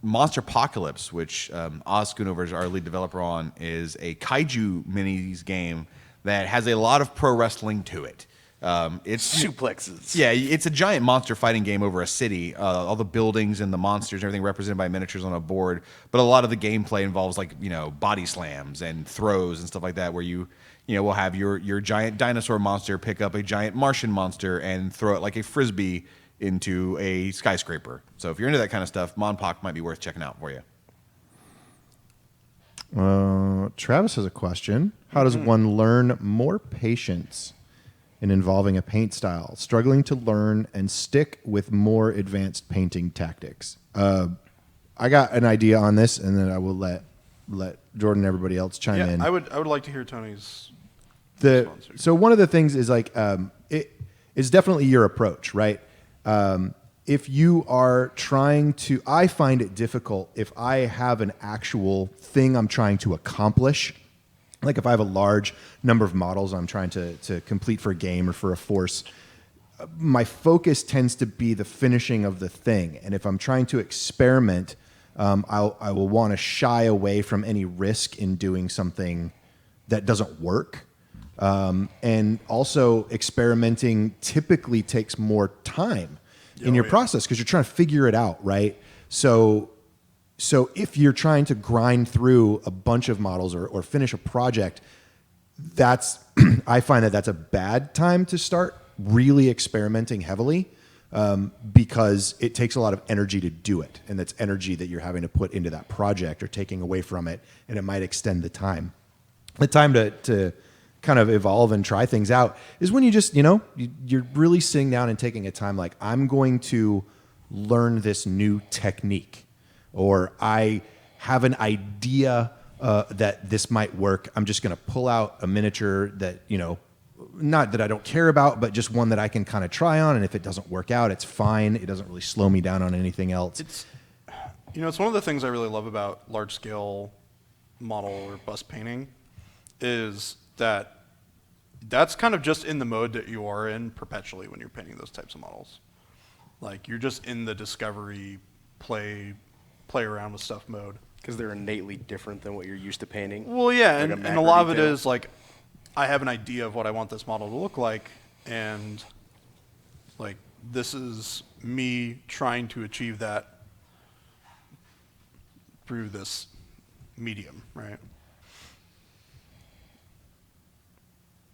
Monster Apocalypse, which Oz Schoonover is our lead developer on, is a kaiju minis game that has a lot of pro wrestling to it. It's
Suplexes.
Yeah, it's a giant monster fighting game over a city. All the buildings and the monsters and everything represented by miniatures on a board. But a lot of the gameplay involves body slams and throws and stuff like that, where you will have your giant dinosaur monster pick up a giant Martian monster and throw it like a frisbee into a skyscraper. So if you're into that kind of stuff, Monpoc might be worth checking out for you.
Travis has a question. How does one learn more patience in involving a paint style, struggling to learn and stick with more advanced painting tactics? I got an idea on this, and then I will let Jordan and everybody else chime in.
I would like to hear Tony's response here.
So one of the things is it's definitely your approach, right? If you are trying to, I find it difficult if I have an actual thing I'm trying to accomplish. Like if I have a large number of models I'm trying to complete for a game or for a force, my focus tends to be the finishing of the thing. And if I'm trying to experiment, I will want to shy away from any risk in doing something that doesn't work. And also experimenting typically takes more time in your process because you're trying to figure it out, right? So if you're trying to grind through a bunch of models or finish a project, I find that's a bad time to start really experimenting heavily because it takes a lot of energy to do it. And that's energy that you're having to put into that project or taking away from it. And it might extend the time. The time to kind of evolve and try things out is when you just, you're really sitting down and taking a time like, I'm going to learn this new technique. Or I have an idea that this might work. I'm just going to pull out a miniature that, not that I don't care about, but just one that I can kind of try on. And if it doesn't work out, it's fine. It doesn't really slow me down on anything else.
It's one of the things I really love about large scale model or bust painting is that that's kind of just in the mode that you are in perpetually when you're painting those types of models. Like you're just in the discovery, play around with stuff mode.
Because they're innately different than what you're used to painting.
Well, yeah,
Like a
and a
macro
lot of it
detail.
is like I have an idea of what I want this model to look like, and like this is me trying to achieve that through this medium, right?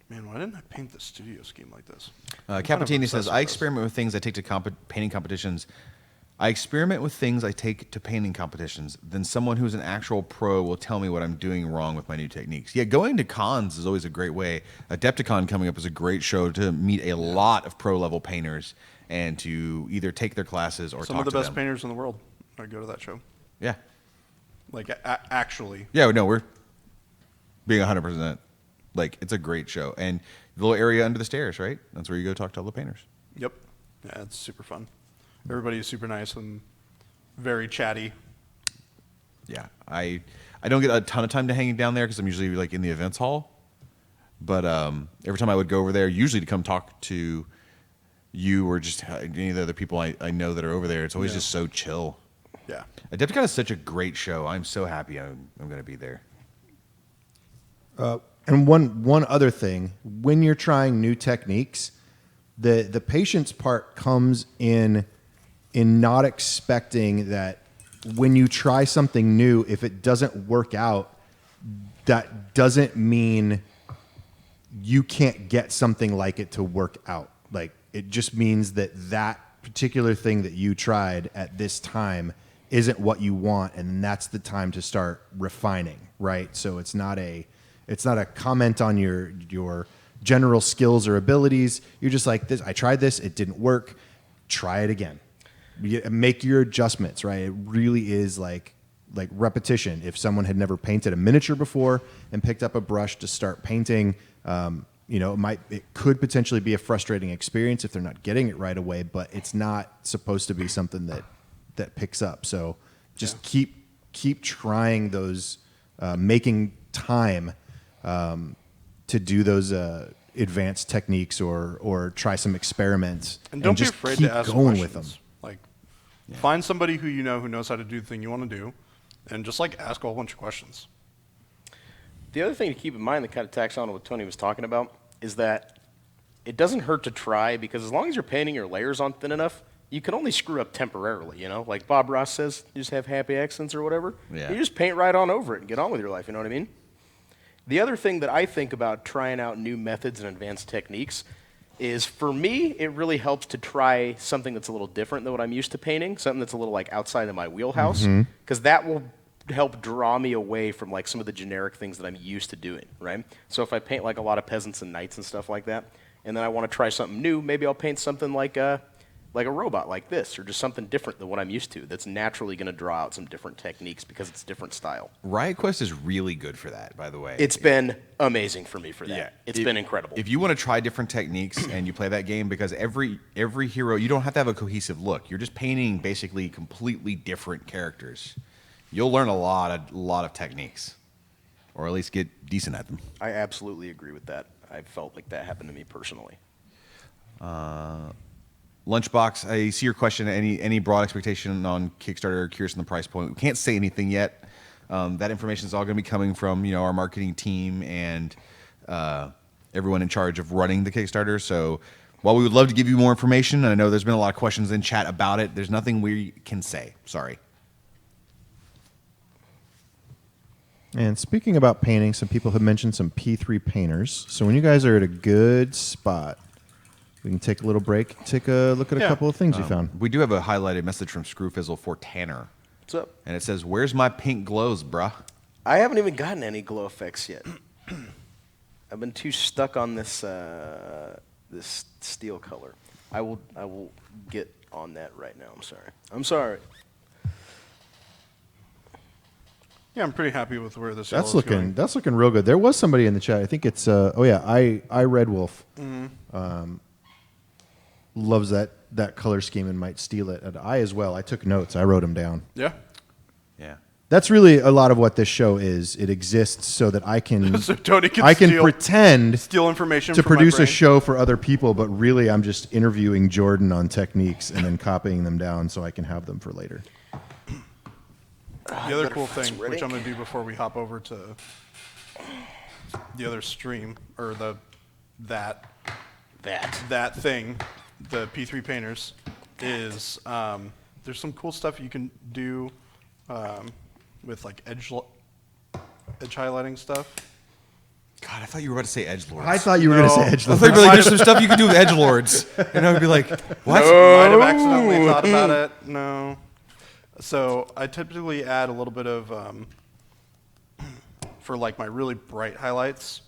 Man, why didn't I paint the studio scheme like this?
Capitini says,
obsessed
I
with this.
experiment with things I take to painting competitions. I experiment with things I take to painting competitions. Then someone who's an actual pro will tell me what I'm doing wrong with my new techniques. Yeah, going to cons is always a great way. Adepticon coming up is a great show to meet a lot of pro-level painters and to either take their classes or
Some
talk
of the
to
best
them.
painters in the world. I go to that show.
Yeah.
Like actually,
Yeah, no, we're being 100%. Like, it's a great show. And the little area under the stairs, right? That's where you go talk to all the painters.
yep. Yeah, it's super fun. Everybody is super nice and very chatty.
Yeah, I don't get a ton of time to hang down there because I'm usually like in the events hall. But every time I would go over there, usually to come talk to you or just any of the other people I know that are over there, it's always just so chill.
Yeah.
Adepticon is such a great show. I'm so happy I'm going to be there.
And one other thing, when you're trying new techniques, the patience part comes in not expecting that when you try something new, if it doesn't work out, that doesn't mean you can't get something like it to work out. Like, it just means that that particular thing that you tried at this time isn't what you want, and that's the time to start refining, right? So it's not a comment on your general skills or abilities. You're just like, this. I tried this, it didn't work. Try it again. Make your adjustments, right? It really is like repetition. If someone had never painted a miniature before and picked up a brush to start painting, it could potentially be a frustrating experience if they're not getting it right away. But it's not supposed to be something that picks up. So just keep trying those, making time to do those advanced techniques or try some experiments
And don't be
just
afraid
keep
to ask
going
questions.
with them.
Like, find somebody who knows how to do the thing you want to do, and just like ask a whole bunch of questions.
The other thing to keep in mind that kind of tacks on to what Tony was talking about is that it doesn't hurt to try, because as long as you're painting your layers on thin enough, you can only screw up temporarily, you know? Like Bob Ross says, you just have happy accents or whatever.
Yeah.
You just paint right on over it and get on with your life, you know what I mean? The other thing that I think about trying out new methods and advanced techniques is, for me, it really helps to try something that's a little different than what I'm used to painting, something that's a little like outside of my wheelhouse, because that will help draw me away from like some of the generic things that I'm used to doing, right? So if I paint like a lot of peasants and knights and stuff like that, and then I want to try something new, maybe I'll paint something like a robot like this, or just something different than what I'm used to that's naturally going to draw out some different techniques because it's different style.
Riot Quest is really good for that, by the way.
It's been amazing for me for that.
Yeah.
It's been incredible.
If you want to try different techniques and you play that game, because every hero, you don't have to have a cohesive look. You're just painting basically completely different characters. You'll learn a lot of techniques, or at least get decent at them.
I absolutely agree with that. I felt like that happened to me personally.
Lunchbox, I see your question. Any broad expectation on Kickstarter? Curious on the price point. We can't say anything yet. That information is all going to be coming from our marketing team and everyone in charge of running the Kickstarter. So while we would love to give you more information, and I know there's been a lot of questions in chat about it, there's nothing we can say. Sorry.
And speaking about painting, some people have mentioned some P3 painters. So when you guys are at a good spot, we can take a little break, take a look at a couple of things you found.
We do have a highlighted message from Screwfizzle for Tanner.
What's up?
And it says, "Where's my pink glows, bruh?"
I haven't even gotten any glow effects yet. I've been too stuck on this this steel color. I will get on that right now. I'm sorry.
Yeah, I'm pretty happy with where this
That's
yellow is going.
looking real good. There was somebody in the chat. I think it's I Red Wolf. Loves that color scheme and might steal it. And I as well. I took notes. I wrote them down.
Yeah.
Yeah.
That's really a lot of what this show is. It exists so that I can
So Tony can
pretend
steal information
to
from my
produce a
brain.
show for other people, but really I'm just interviewing Jordan on techniques and then copying them down so I can have them for later.
The other cool thing, which I'm going to do before we hop over to the other stream, or that thing, the P3 painters, is there's some cool stuff you can do with like edge highlighting stuff.
God, I thought you were about to say edgelords.
I thought you were going to say
I
edgelords.
thought you were like, there's some stuff you can do with edgelords, and I would be like, what?
Might have accidentally thought about it. No. So I typically add a little bit of for like my really bright highlights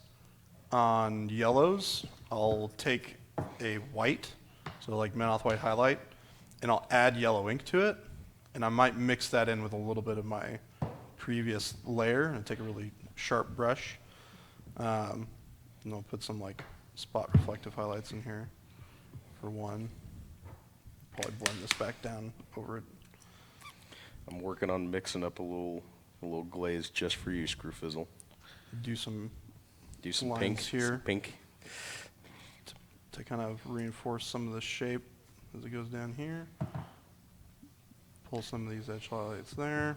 on yellows. I'll take a white, so like Menoth white highlight, and I'll add yellow ink to it, and I might mix that in with a little bit of my previous layer and take a really sharp brush. And I'll put some like spot reflective highlights in here for one. Probably blend this back down over it.
I'm working on mixing up a little glaze just for you, Screwfizzle.
Do some
lines
pink here.
Some pink.
To kind of reinforce some of the shape as it goes down here. Pull some of these edge highlights there.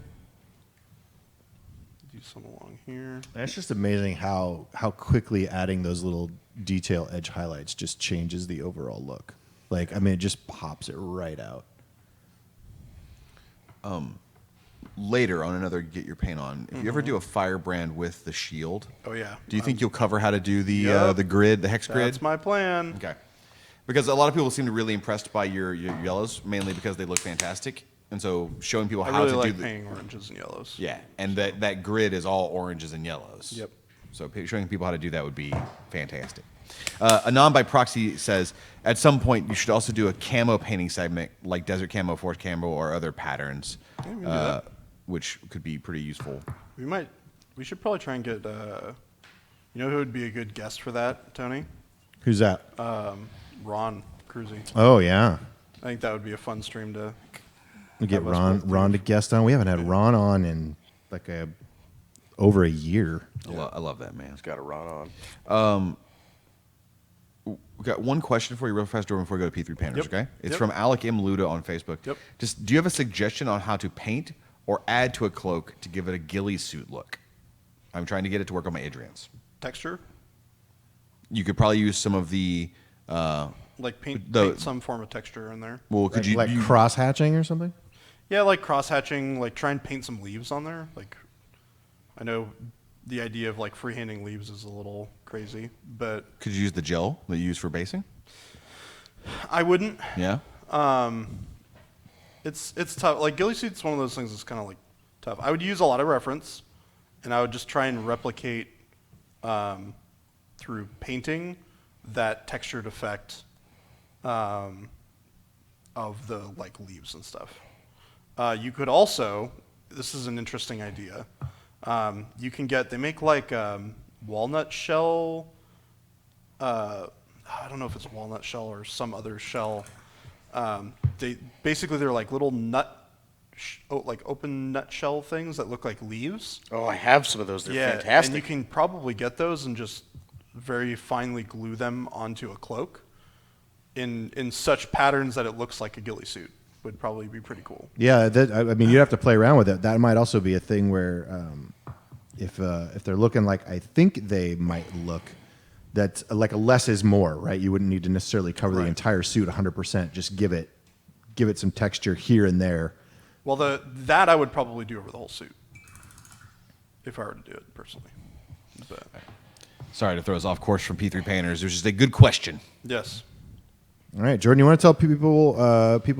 Do some along here.
It's just amazing how quickly adding those little detail edge highlights just changes the overall look. Like, I mean, it just pops it right out.
Later on another Get Your Paint On, if you ever do a firebrand with the shield,
Oh yeah.
do you think you'll cover how to do
Yep.
the grid, the hex grid?
That's my plan.
Okay. Because a lot of people seem to be really impressed by your yellows, mainly because they look fantastic. And so showing people
I
how
really
to
like
do
painting oranges and yellows.
Yeah, and that grid is all oranges and yellows.
Yep.
So showing people how to do that would be fantastic. Anon by Proxy says, at some point you should also do a camo painting segment like Desert Camo, Forest Camo, or other patterns,
Yeah, we can do that.
which could be pretty useful.
We should probably try and get, you know who would be a good guest for that, Tony?
Who's that?
Ron Cruzy.
Oh, yeah.
I think that would be a fun stream to.
We get
Have us both
Ron to guest on. We haven't had Ron on in like over a year.
I love that, man.
It's got a run on.
We got one question for you real fast, Jordan, before we go to P3 Painters,
Yep.
okay? It's
Yep.
from Alec M. Luda on Facebook.
Yep.
Just, do you have a suggestion on how to paint or add to a cloak to give it a ghillie suit look? I'm trying to get it to work on my Adrians.
Texture?
You could probably use some of the...
Like paint some form of texture in there.
well, could
Like
you
cross hatching or something?
Yeah, like cross-hatching, like try and paint some leaves on there. Like, I know the idea of like freehanding leaves is a little crazy, but
could you use the gel that you use for basing?
I wouldn't.
Yeah.
It's tough. Like ghillie suit's one of those things that's kind of like tough. I would use a lot of reference, and I would just try and replicate through painting that textured effect of the like leaves and stuff. You could also, this is an interesting idea. You can they make like walnut shell. I don't know if it's walnut shell or some other shell. They're like little like open nut shell things that look like leaves.
Oh, I have some of those. They're
Yeah,
fantastic.
and you can probably get those and just very finely glue them onto a cloak in such patterns that it looks like a ghillie suit. Would probably be pretty cool.
Yeah, I mean, you'd have to play around with it. That might also be a thing where if they're looking like I think they might look, that's like a less is more, right? You wouldn't need to necessarily cover the entire suit 100%. Just give it some texture here and there.
Well, that I would probably do over the whole suit if I were to do it personally. But,
Sorry to throw us off course from P3 Painters. It was just a good question.
yes.
All right, Jordan, you want to tell people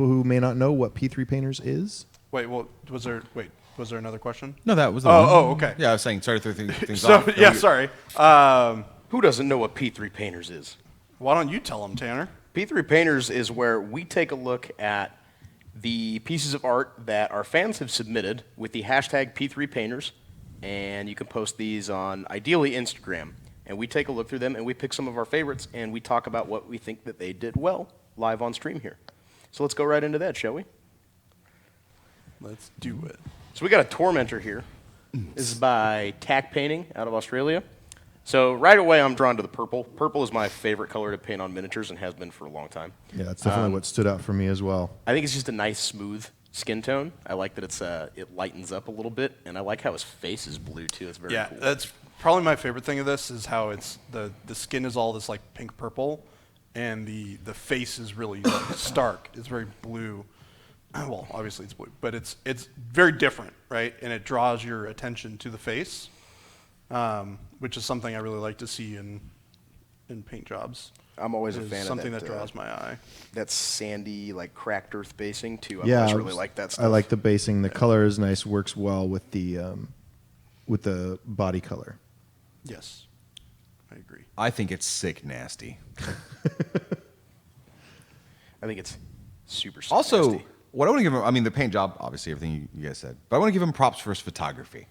who may not know what P3 Painters is?
Wait. Well, was there another question?
No, that was the
Oh,
one.
oh, okay.
Yeah, I was saying, sorry to throw things
So
off.
yeah, sorry.
Who doesn't know what P3 Painters is?
Why don't you tell them, Tanner?
P3 Painters is where we take a look at the pieces of art that our fans have submitted with the hashtag P3 Painters, and you can post these on ideally Instagram. And we take a look through them, and we pick some of our favorites, and we talk about what we think that they did well live on stream here. So let's go right into that, shall we?
Let's do it.
So we got a Tormentor here. This is by Tack Painting out of Australia. So right away, I'm drawn to the purple. Purple is my favorite color to paint on miniatures and has been for a long time.
Yeah, that's definitely what stood out for me as well.
I think it's just a nice, smooth skin tone. I like that it lightens up a little bit, and I like how his face is blue too. It's very cool.
That's probably my favorite thing of this is how it's the skin is all this like pink purple, and the face is really like, stark. It's very blue. Well, obviously it's blue, but it's very different, right? And it draws your attention to the face, which is something I really like to see in paint jobs.
I'm always a fan of
something that draws my eye.
That sandy, like cracked earth basing too.
Yeah,
I really like that stuff.
I like the basing. The color is nice. Works well with the body color.
Yes, I agree.
I think it's sick nasty.
I think it's super
Also,
nasty.
what I want to give him, I mean, the paint job, obviously, everything you guys said, but I want to give him props for his photography.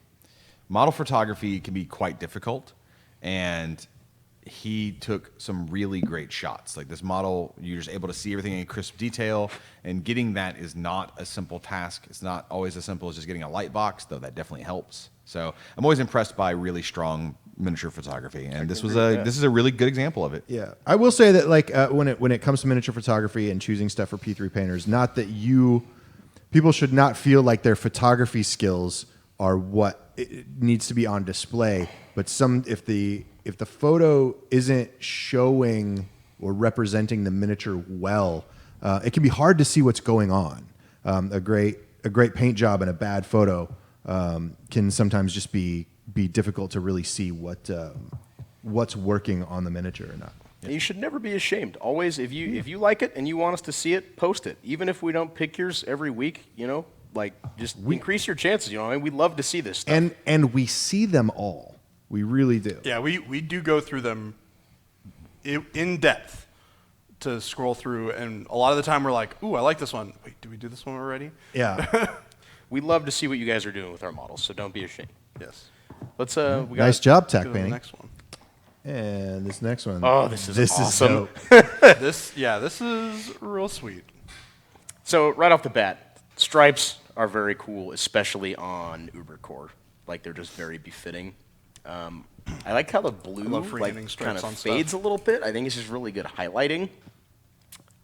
Model photography can be quite difficult, and he took some really great shots. Like this model, you're just able to see everything in crisp detail, and getting that is not a simple task. It's not always as simple as just getting a light box, though that definitely helps. So I'm always impressed by really strong miniature photography, and this is a really good example of it.
Yeah, I will say that like when it comes to miniature photography and choosing stuff for P3 painters, not that people should not feel like their photography skills are what it needs to be on display, but if the photo isn't showing or representing the miniature well, it can be hard to see what's going on. A great paint job and a bad photo can sometimes just be difficult to really see what's working on the miniature or not.
And you should never be ashamed. Always, if you like it and you want us to see it, post it. Even if we don't pick yours every week, like just increase your chances. I mean, we love to see this stuff.
And we see them all. We really do.
Yeah, we do go through them in depth to scroll through, and a lot of the time we're like, ooh, I like this one. Wait, did we do this one already?
Yeah.
We love to see what you guys are doing with our models, so don't be ashamed.
Yes.
Let's
Nice job, tack
go to the
painting.
next one.
And this next one.
Oh, this is awesome.
This is real sweet.
So right off the bat, stripes are very cool, especially on Ubercore. Like they're just very befitting. I like how the blue
love freehanding
kind
stripes
of
on
fades
stuff.
a little bit. I think it's just really good highlighting.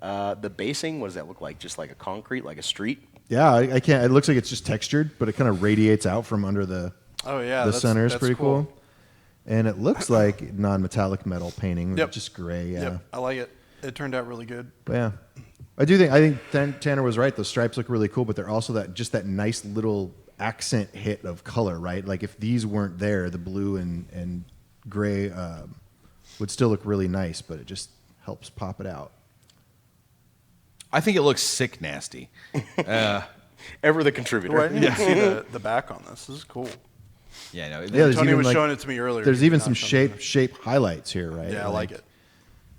The basing, what does that look like? Just like a concrete, like a street?
Yeah, I can't. It looks like it's just textured, but it kind of radiates out from under the center is
that's
pretty cool. And it looks like non-metallic metal painting,
Yep.
just gray. Yeah,
Yep, I like it. It turned out really good.
But yeah. I think Tanner was right. Those stripes look really cool, but they're also that nice little accent hit of color, right? Like if these weren't there, the blue and gray would still look really nice, but it just helps pop it out.
I think it looks sick nasty.
Ever the contributor.
Well, I didn't even see the back on this. This is cool.
Yeah, no.
Yeah, there's
Tony
even,
was
like-
showing it to me earlier.
There's
He
even
did
some
not show me
shape highlights here, right?
that. Yeah, I like it.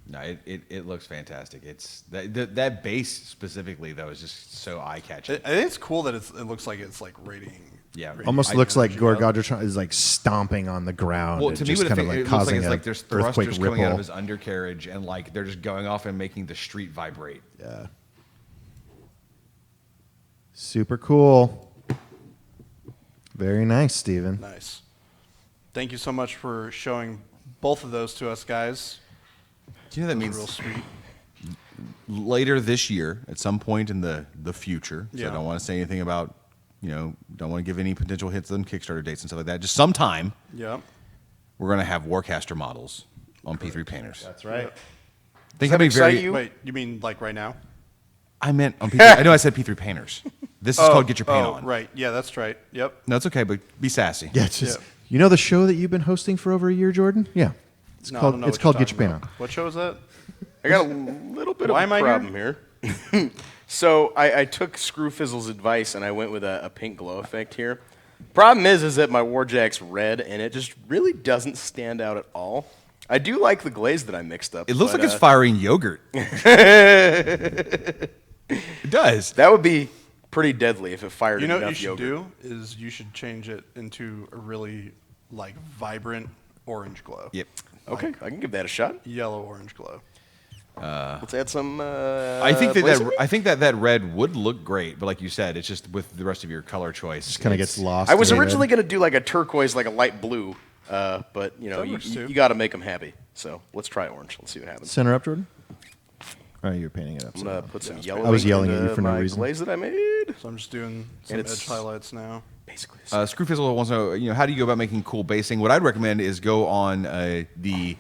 No, it looks fantastic. It's that base specifically though is just so eye catching.
I think it's cool that it looks like it's like radiating.
Yeah.
radiating
Almost looks like
energy out.
Gorgadra is like stomping on the ground.
Well,
and
to me,
just
what
kind of
it
like
looks like
causing
is
an
like there's
earthquake
thrusters coming out of
ripple.
his undercarriage, and like they're just going off and making the street vibrate.
Yeah. Super cool. Very nice, Steven.
Nice. Thank you so much for showing both of those to us, guys.
Do you know that
It was
means
real sweet.
later this year, at some point in the future? So
Yeah.
I don't want to say anything about, don't want to give any potential hits on Kickstarter dates and stuff like that. Just sometime
Yeah.
we're going to have Warcaster models on P3 painters.
That's right.
I think that'd be
excite
very.
you?
Wait, you mean like right now?
I meant on P3. I know I said P3 painters. This is called Get Your Paint On.
Right. Yeah, that's right. Yep.
No, it's okay, but be sassy.
Yeah, it's just
Yeah.
you know the show that you've been hosting for over a year, Jordan? Yeah. It's
No, I
called
don't know
it's
what
called
you're
Get Your Paint
talking
On.
about. What show is that?
I got a little bit
Why
of
am I
a
here?
problem here. So I took Screw Fizzle's advice and I went with a pink glow effect here. Problem is that my Warjack's red and it just really doesn't stand out at all. I do like the glaze that I mixed up.
It looks
but,
like it's firing yogurt. It does.
That would be pretty deadly if it fired
You know what
enough
you should
yogurt.
do is you should change it into a really like vibrant orange glow.
Yep.
Okay, I can give that a shot.
Yellow orange glow.
Let's add some.
I think
Blaze
I think that red would look great, but like you said, it's just with the rest of your color choice.
Just kind of
it's-
gets lost.
I was
in the
originally
red.
going to do like a turquoise, like a light blue, but
That works too.
you got to make them happy. So let's try orange. Let's see what happens.
Center up, Jordan. Oh, you're painting it
I'm
upside
gonna
down.
put some
Yeah,
yellow.
I was yelling at
into
you for no
my
reason.
glaze that I made.
So I'm just doing some
And
edge
it's
highlights now.
Basically.
Screwfizzle wants to know, how do you go about making cool basing? What I'd recommend is go on the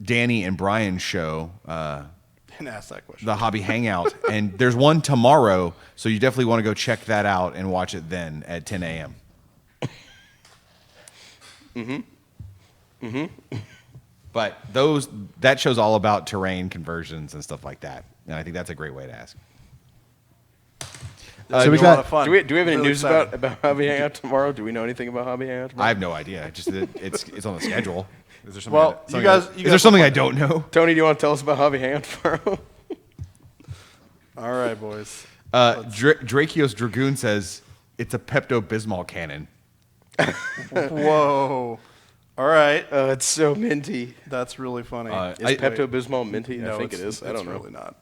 Danny and Brian show,
And ask that question.
the Hobby Hangout, and there's one tomorrow, so you definitely want to go check that out and watch it then at 10 a.m. But that show's all about terrain conversions and stuff like that, and I think that's a great way to ask.
So we
a lot
got-
of fun.
Do we have any
Really
news
exciting.
about Hobby Hangout tomorrow? Do we know anything about Hobby Hangout tomorrow?
I have no idea. Just that it's on the schedule. Is there something?
Well, you guys-
is there something I don't know?
Tony, do you want to tell us about Hobby Hangout tomorrow?
All right, boys.
Drakios Dragoon says it's a Pepto-Bismol cannon.
Whoa. All right.
It's so minty.
That's really funny.
Is Pepto-Bismol minty?
No,
I think it
it's-
is. I don't know.
It's really not.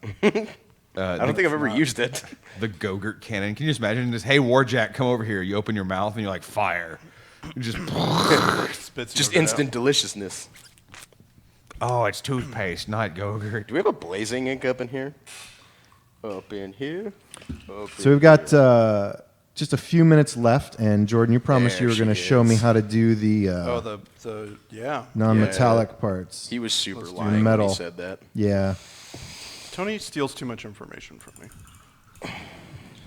I don't think I've ever used it.
The Go-Gurt cannon. Can you just imagine this? Hey, Warjack, come over here. You open your mouth and you're like, fire. You just,
Spits
Just
yogurt
instant deliciousness.
oh, it's toothpaste, not Go-Gurt.
Do we have a blazing ink up in here? Up in here.
So we've got just a few minutes left, and Jordan, you promised
There
you were going to
she
show me
is.
how to do the
out. Oh, the yeah.
non-metallic parts.
He was super
Let's do
lying when
metal.
he said that.
Yeah.
Tony steals too much information from me.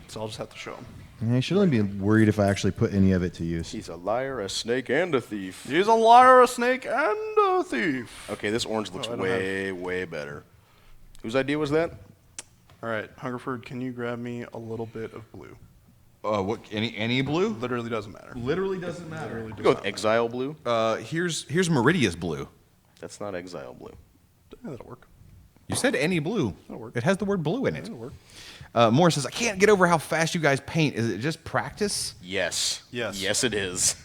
So I'll just have to show him.
Yeah, you should only be worried if I actually put any of it to use.
He's a liar, a snake, and a thief.
He's a liar, a snake, and a thief.
Okay, this orange looks
I don't
way, way better. Whose idea was that?
All right, Hungerford, can you grab me a little bit of blue?
What? Any blue?
Literally doesn't matter.
Literally doesn't matter.
Literally
We
does
go with
not
exile blue.
Here's Meridia's blue.
That's not exile blue.
matter. Yeah, that'll work.
You said any blue.
That'll work.
It has the word blue in it.
That'll work.
Morris says, I can't get over how fast you guys paint. Is it just practice?
Yes.
Yes.
Yes, it is.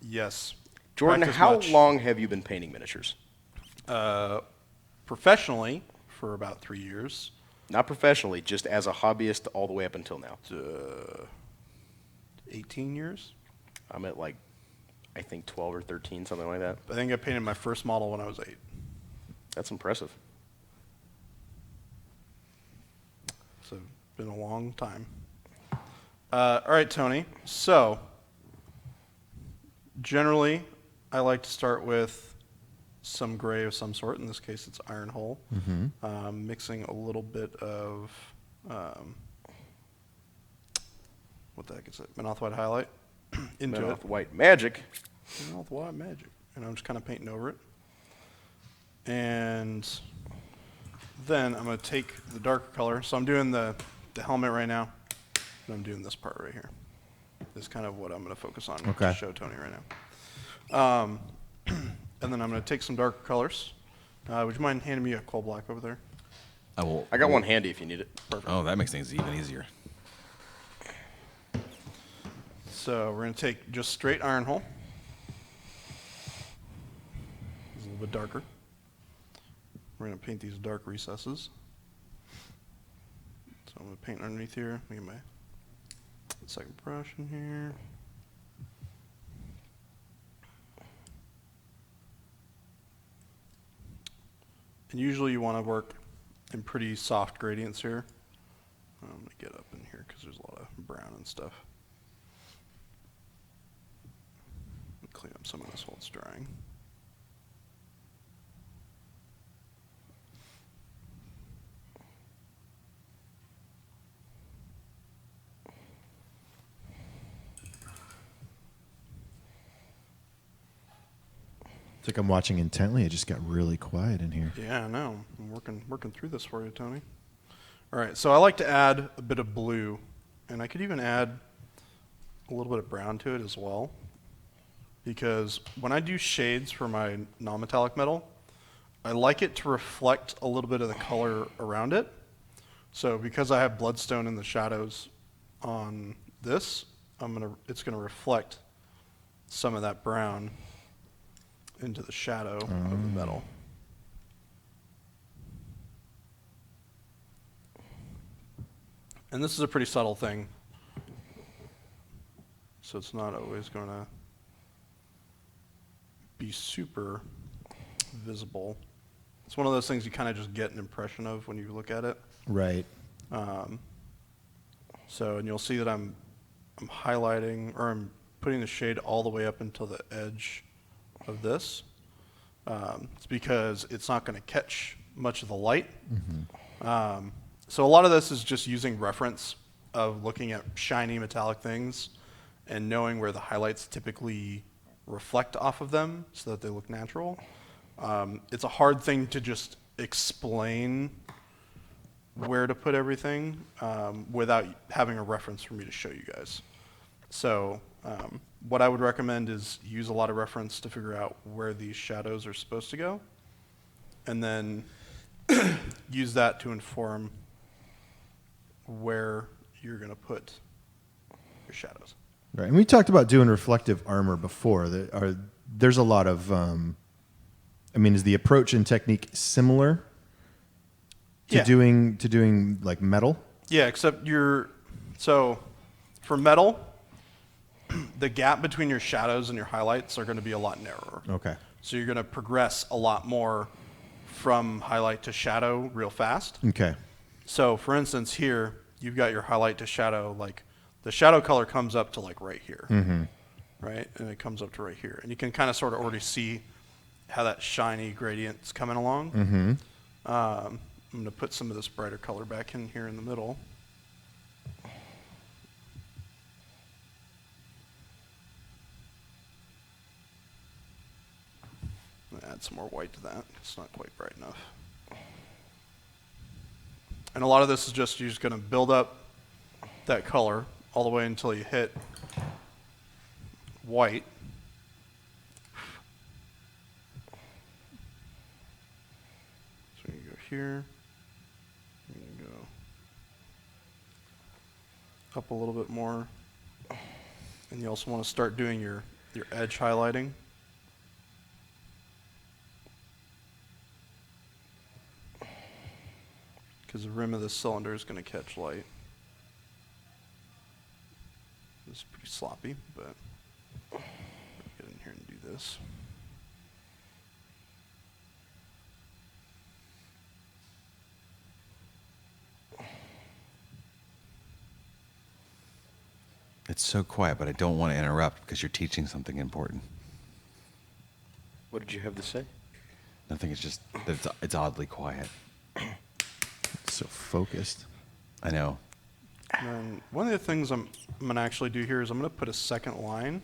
Yes.
Jordan,
Practice
how
much.
long have you been painting miniatures?
Professionally, for about 3 years.
Not professionally, just as a hobbyist all the way up until now.
18 years.
I'm at like, I think 12 or 13, something like that.
I think I painted my first model when I was 8.
That's impressive.
So it's been a long time. All right, Tony. So generally, I like to start with some gray of some sort. In this case, it's iron hull. Mixing a little bit of what the heck is it? Menoth white highlight into
Menoth
it.
white magic.
Menoth white magic, and I'm just kind of painting over it. And then I'm going to take the darker color. So I'm doing the helmet right now, and I'm doing this part right here. This is kind of what I'm going to focus on
Okay.
to show Tony right now. And then I'm going to take some darker colors. Would you mind handing me a coal black over there?
I will.
I got one handy if you need it.
Oh, that makes things even easier.
So we're going to take just straight iron hull. It's a little bit darker. We're going to paint these dark recesses. So I'm going to paint underneath here. Let me get my second brush in here. And usually you want to work in pretty soft gradients here. I'm going to get up in here because there's a lot of brown and stuff. Clean up some of this while it's drying.
It's like I'm watching intently. It just got really quiet in here.
Yeah, I know. I'm working through this for you, Tony. All right, so I like to add a bit of blue, and I could even add a little bit of brown to it as well, because when I do shades for my non-metallic metal, I like it to reflect a little bit of the color around it. So because I have bloodstone in the shadows on this, it's gonna reflect some of that brown into the shadow of the metal. And this is a pretty subtle thing, so it's not always going to be super visible. It's one of those things you kind of just get an impression of when you look at it.
Right.
And you'll see that I'm highlighting, or I'm putting the shade all the way up until the edge of this. It's because it's not going to catch much of the light. So a lot of this is just using reference of looking at shiny metallic things and knowing where the highlights typically reflect off of them so that they look natural. It's a hard thing to just explain where to put everything without having a reference for me to show you guys. So what I would recommend is use a lot of reference to figure out where these shadows are supposed to go, and then use that to inform where you're going to put your shadows.
Right. And we talked about doing reflective armor before. There's a lot of, is the approach and technique similar to doing like metal?
Yeah, except so for metal, the gap between your shadows and your highlights are going to be a lot narrower.
Okay.
So you're going to progress a lot more from highlight to shadow real fast.
Okay.
So for instance, here, you've got your highlight to shadow, like the shadow color comes up to like right here, right? And it comes up to right here. And you can kind of sort of already see how that shiny gradient's coming along. I'm going to put some of this brighter color back in here in the middle. Add some more white to that. It's not quite bright enough. And a lot of this is just, you're just going to build up that color all the way until you hit white. So you go here. You go up a little bit more. And you also want to start doing your edge highlighting. Because the rim of this cylinder is going to catch light. This is pretty sloppy, but get in here and do this.
It's so quiet, but I don't want to interrupt because you're teaching something important.
What did you have to say?
Nothing. It's just that it's oddly quiet.
So focused.
I know.
And then one of the things I'm going to actually do here is I'm going to put a second line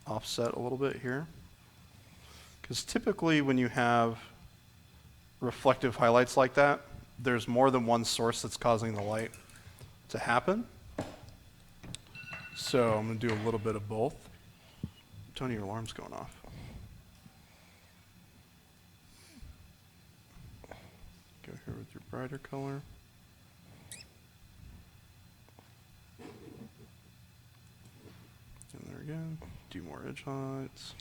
offset a little bit here. Because typically when you have reflective highlights like that, there's more than one source that's causing the light to happen. So I'm going to do a little bit of both. Tony, your alarm's going off. Go here with your brighter color. And there again. Do more edge highlights.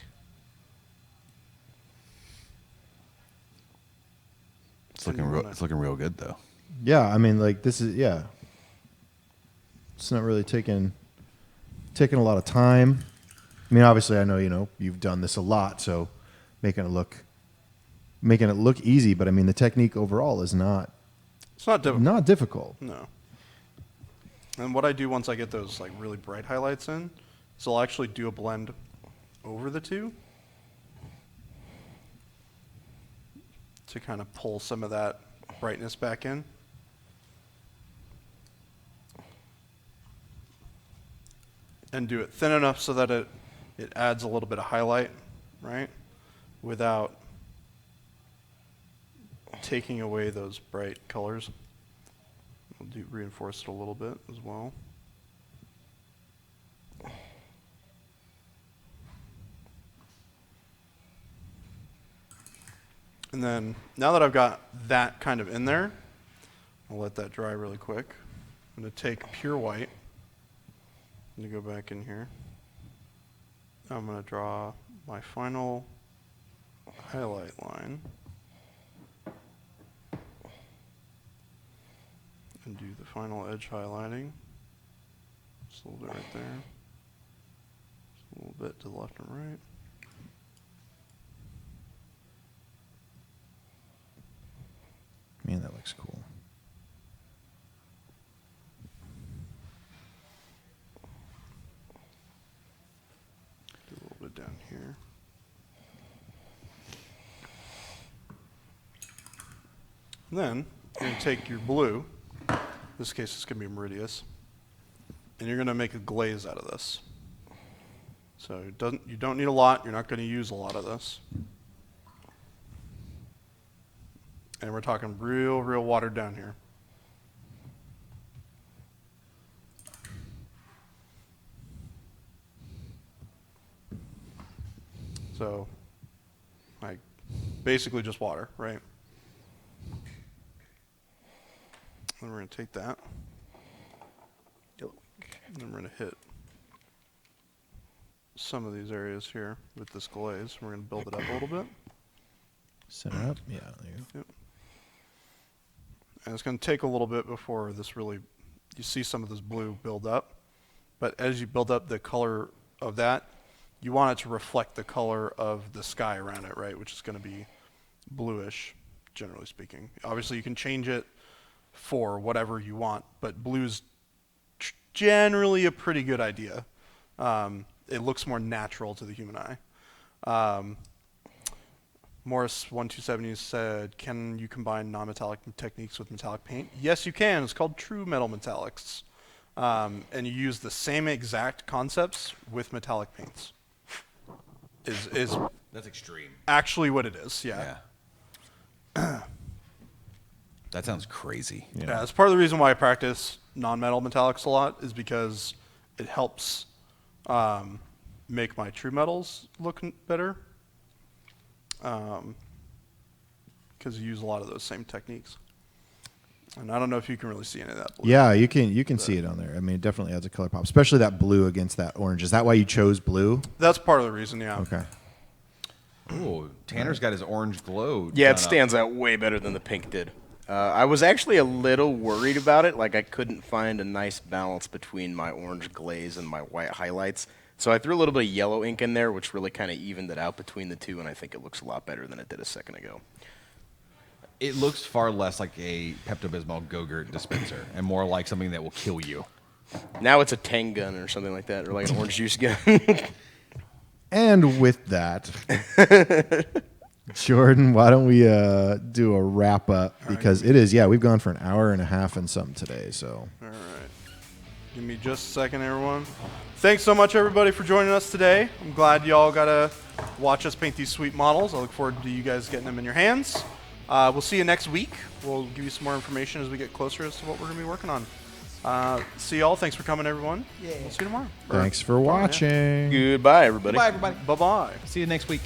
It's looking real good though.
Yeah, this is It's not really taking a lot of time. Obviously I know, you've done this a lot, so making it look easy, but the technique overall is not difficult.
No. And what I do once I get those like really bright highlights in, is I'll actually do a blend over the two to kind of pull some of that brightness back in. And do it thin enough so that it adds a little bit of highlight, right? Without taking away those bright colors. We'll reinforce it a little bit as well. And then now that I've got that kind of in there, I'll let that dry really quick. I'm going to take pure white. I'm going to go back in here. I'm going to draw my final highlight line. And do the final edge highlighting. Just a little bit right there. Just a little bit to the left and right. And then you're going to take your blue. In this case, it's going to be Meridius. And you're going to make a glaze out of this. So you don't need a lot. You're not going to use a lot of this. And we're talking real watered down here. So, like, basically just water, right? And we're going to take that. And then we're going to hit some of these areas here with this glaze. We're going to build it up a little bit.
Set it up. Yeah, there you go.
Yep. And it's going to take a little bit before this really, you see some of this blue build up. But as you build up the color of that, you want it to reflect the color of the sky around it, right? Which is going to be bluish, generally speaking. Obviously, you can change it for whatever you want, but blue's generally a pretty good idea. It looks more natural to the human eye. Morris1270 said, can you combine non-metallic techniques with metallic paint? Yes, you can. It's called true metal metallics. And you use the same exact concepts with metallic paints. Is
That's extreme.
actually what it is, yeah.
That sounds crazy.
Yeah, that's part of the reason why I practice non-metal metallics a lot, is because it helps make my true metals look better. Because you use a lot of those same techniques. And I don't know if you can really see any of that blue.
Yeah, you can see it on there. I mean, it definitely adds a color pop, especially that blue against that orange. Is that why you chose blue?
That's part of the reason, yeah.
Okay.
Ooh, Tanner's got his orange glow.
Yeah, it
done up.
stands out way better than the pink did. I was actually a little worried about it. Like, I couldn't find a nice balance between my orange glaze and my white highlights. So I threw a little bit of yellow ink in there, which really kind of evened it out between the two, and I think it looks a lot better than it did a second ago.
It looks far less like a Pepto-Bismol Go-Gurt dispenser and more like something that will kill you.
Now it's a Tang gun or something like that, or like an orange juice gun.
And with that, Jordan, why don't we do a wrap up, because it is, we've gone for an hour and a half and something today. So
All right. Give me just a second, everyone. Thanks so much, everybody, for joining us today. I'm glad y'all got to watch us paint these sweet models. I look forward to you guys getting them in your hands. We'll see you next week. We'll give you some more information as we get closer as to what we're going to be working on. See y'all. Thanks for coming, everyone. We'll see you tomorrow.
thanks for watching.
Goodbye, everybody.
Bye, everybody.
Bye-bye.
See you next week.